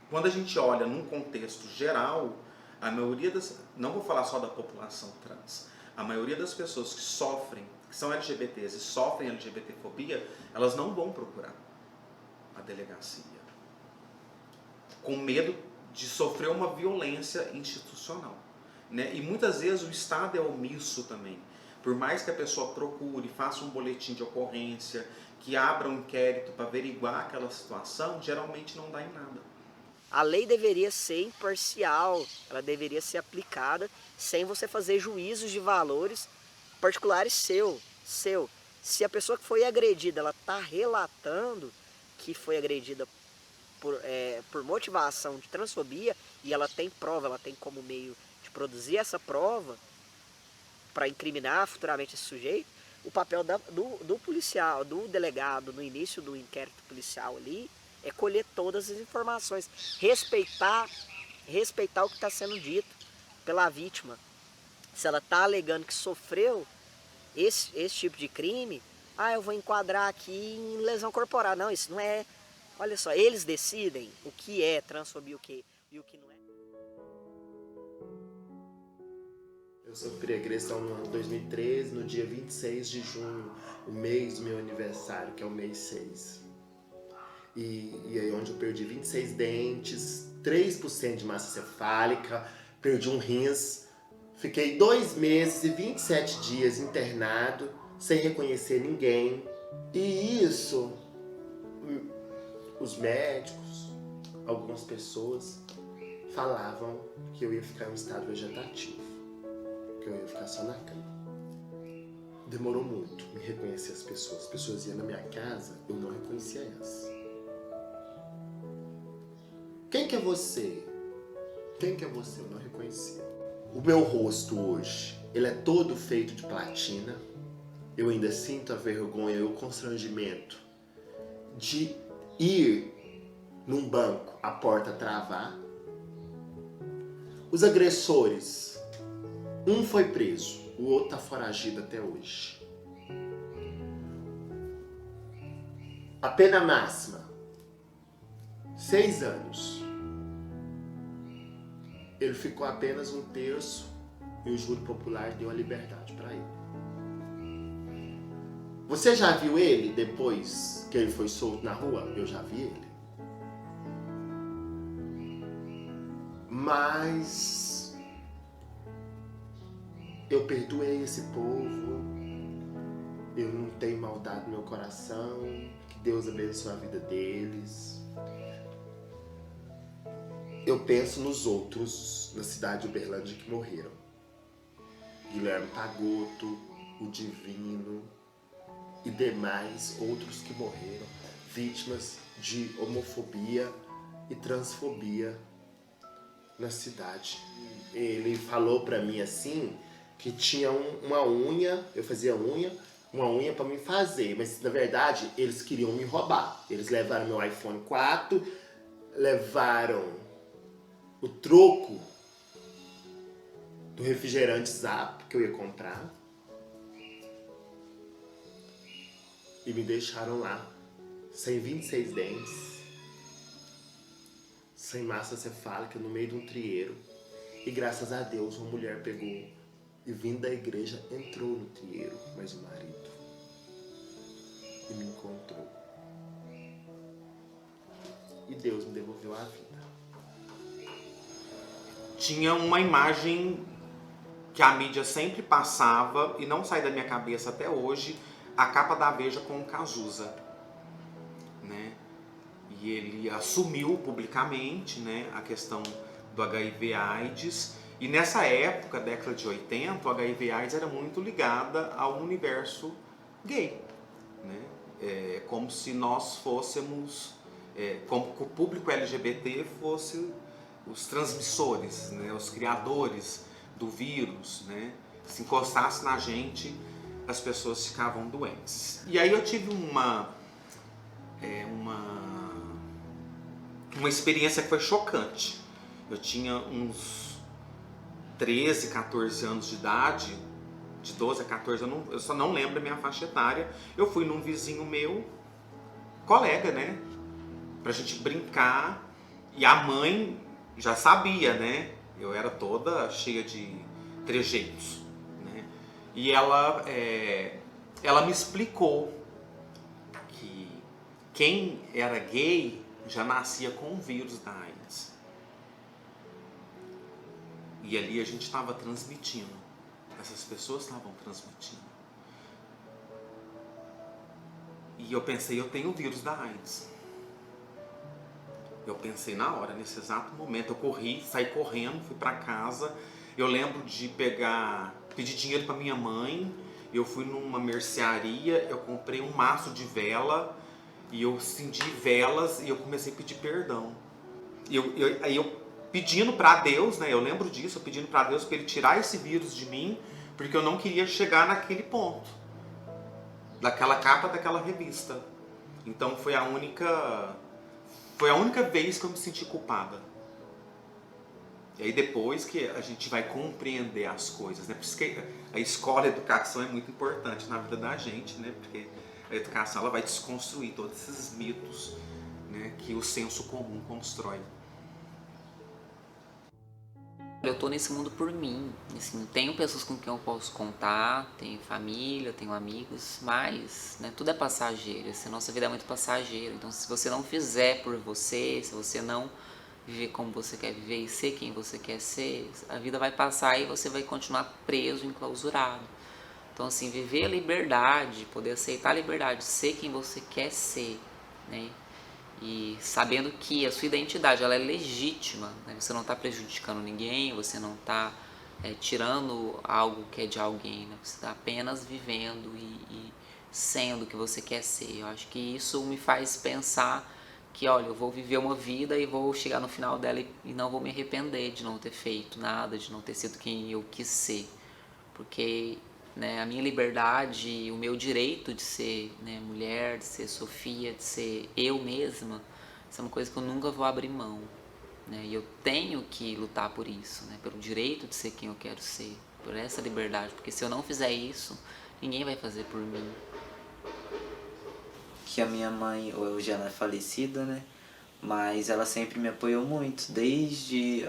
quando a gente olha num contexto geral, a maioria não vou falar só da população trans, a maioria das pessoas que sofrem, que são LGBTs e sofrem LGBTfobia, elas não vão procurar a delegacia, com medo de sofrer uma violência institucional. E muitas vezes o Estado é omisso também. Por mais que a pessoa procure, faça um boletim de ocorrência, que abra um inquérito para averiguar aquela situação, geralmente não dá em nada. A lei deveria ser imparcial, ela deveria ser aplicada sem você fazer juízos de valores particulares seu. Se a pessoa que foi agredida, ela está relatando que foi agredida por motivação de transfobia, e ela tem prova, ela tem como meio de produzir essa prova para incriminar futuramente esse sujeito, o papel do policial, do delegado, no início do inquérito policial ali, é colher todas as informações, respeitar o que está sendo dito pela vítima. Se ela está alegando que sofreu esse tipo de crime, eu vou enquadrar aqui em lesão corporal. Não, isso não é. Olha só, eles decidem o que é transfobia e o que não é. Eu sofri agressão no ano 2013, no dia 26 de junho, o mês do meu aniversário, que é o mês 6. E aí onde eu perdi 26 dentes, 3% de massa cefálica, perdi um rins, fiquei 2 meses e 27 dias internado, sem reconhecer ninguém. E isso, os médicos, algumas pessoas falavam que eu ia ficar em um estado vegetativo, que eu ia ficar só na cama. Demorou muito me reconhecer as pessoas iam na minha casa, eu não reconhecia elas. Quem que é você? Quem que é você? Eu não reconhecia. O meu rosto hoje, ele é todo feito de platina. Eu ainda sinto a vergonha e o constrangimento de ir num banco, a porta travar. Os agressores, um foi preso, o outro tá foragido até hoje. A pena máxima, 6 anos. Ele ficou apenas 1/3 e o júri popular deu a liberdade para ele. Você já viu ele depois que ele foi solto na rua? Eu já vi ele. Mas eu perdoei esse povo. Eu não tenho maldade no meu coração. Que Deus abençoe a vida deles. eu penso nos outros na cidade de Uberlândia que morreram. Guilherme Pagotto, o Divino e demais outros que morreram, vítimas de homofobia e transfobia na cidade. Ele falou pra mim assim, que tinha uma unha, eu fazia uma unha pra me fazer, mas na verdade eles queriam me roubar. Eles levaram meu iPhone 4, levaram o troco do refrigerante Zap que eu ia comprar e me deixaram lá sem 26 dentes, sem massa cefálica, no meio de um trieiro. E graças a Deus uma mulher pegou e vindo da igreja entrou no trieiro, mas o marido, e me encontrou. E Deus me devolveu a vida. Tinha uma imagem que a mídia sempre passava e não sai da minha cabeça até hoje, a capa da Veja com o Cazuza, né? E ele assumiu publicamente, né, a questão do HIV/AIDS. E nessa época, década de 80, o HIV/AIDS era muito ligada ao universo gay, né? Como se nós fôssemos, como que o público LGBT fosse os transmissores, né, os criadores do vírus, né? Se encostasse na gente, as pessoas ficavam doentes. E aí eu tive uma experiência que foi chocante. Eu tinha uns 13, 14 anos de idade, de 12 a 14, eu só não lembro a minha faixa etária. Eu fui num vizinho meu, colega, né? Pra gente brincar. E a mãe já sabia, né? Eu era toda cheia de trejeitos, né? E ela me explicou que quem era gay já nascia com o vírus da AIDS. E ali a gente estava transmitindo. Essas pessoas estavam transmitindo. E eu pensei, eu tenho o vírus da AIDS. Eu pensei na hora, nesse exato momento. Eu corri, saí correndo, fui para casa. Eu lembro de pedir dinheiro para minha mãe. Eu fui numa mercearia, eu comprei um maço de vela. E eu acendi velas e eu comecei a pedir perdão. Aí eu pedindo para Deus, né? Eu lembro disso, eu pedindo para Deus para Ele tirar esse vírus de mim, porque eu não queria chegar naquele ponto, daquela capa daquela revista. Então foi a única vez que eu me senti culpada. E aí depois que a gente vai compreender as coisas, né? Por isso que a escola, a educação é muito importante na vida da gente, né? Porque a educação ela vai desconstruir todos esses mitos, né, que o senso comum constrói. Eu tô nesse mundo por mim, assim, tenho pessoas com quem eu posso contar, tenho família, tenho amigos, mas, né, tudo é passageiro, assim, a nossa vida é muito passageira. Então se você não fizer por você, se você não viver como você quer viver e ser quem você quer ser, a vida vai passar e você vai continuar preso, enclausurado. Então assim, viver a liberdade, poder aceitar a liberdade, ser quem você quer ser, né? E sabendo que a sua identidade ela é legítima, né? Você não está prejudicando ninguém, você não está tirando algo que é de alguém, né? Você está apenas vivendo e sendo o que você quer ser. Eu acho que isso me faz pensar que, olha, eu vou viver uma vida e vou chegar no final dela e não vou me arrepender de não ter feito nada, de não ter sido quem eu quis ser. Porque, né, a minha liberdade, o meu direito de ser, né, mulher, de ser Sofia, de ser eu mesma, isso é uma coisa que eu nunca vou abrir mão, né? E eu tenho que lutar por isso, né, pelo direito de ser quem eu quero ser, por essa liberdade, porque se eu não fizer isso, ninguém vai fazer por mim. Que a minha mãe hoje ela é falecida, né? Mas ela sempre me apoiou muito, desde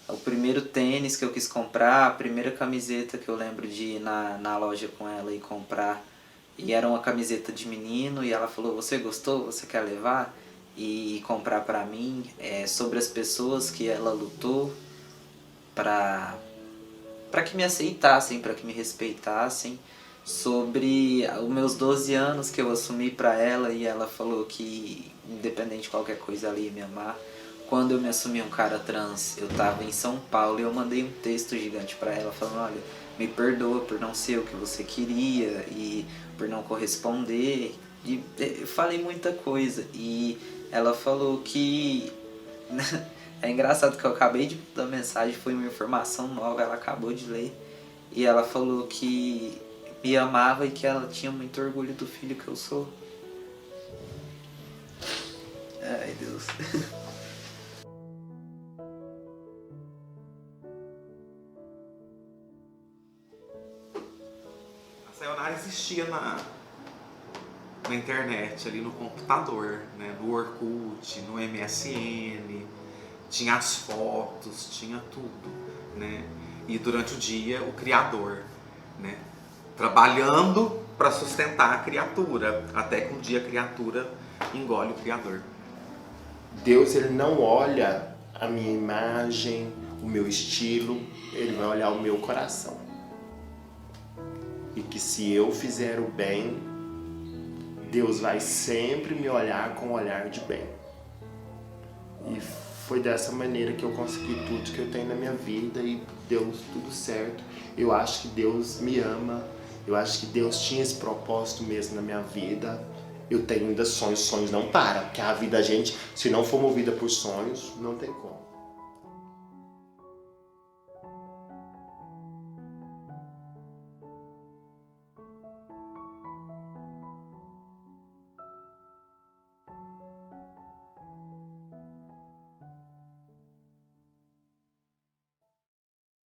o primeiro tênis que eu quis comprar, a primeira camiseta que eu lembro de ir na loja com ela e comprar. E era uma camiseta de menino e ela falou, você gostou? Você quer levar? E comprar pra mim, sobre as pessoas que ela lutou pra que me aceitassem, pra que me respeitassem. Sobre os meus 12 anos que eu assumi pra ela e ela falou que independente de qualquer coisa ela ia me amar. quando eu me assumi um cara trans, eu tava em São Paulo e eu mandei um texto gigante pra ela falando, olha, me perdoa por não ser o que você queria e por não corresponder. E eu falei muita coisa. E ela falou que... É engraçado que eu acabei de dar mensagem, foi uma informação nova, ela acabou de ler. E ela falou que me amava e que ela tinha muito orgulho do filho que eu sou. Ai, Deus. A Sayonara existia na internet, ali no computador, né? No Orkut, no MSN, tinha as fotos, tinha tudo, né? E durante o dia o criador, né? Trabalhando para sustentar a criatura, até que um dia a criatura engole o criador. Deus, ele não olha a minha imagem, o meu estilo, ele vai olhar o meu coração. E que se eu fizer o bem, Deus vai sempre me olhar com um olhar de bem. E foi dessa maneira que eu consegui tudo que eu tenho na minha vida e deu tudo certo. Eu acho que Deus me ama, eu acho que Deus tinha esse propósito mesmo na minha vida. Eu tenho ainda sonhos, sonhos não param, porque a vida da gente, se não for movida por sonhos, não tem como.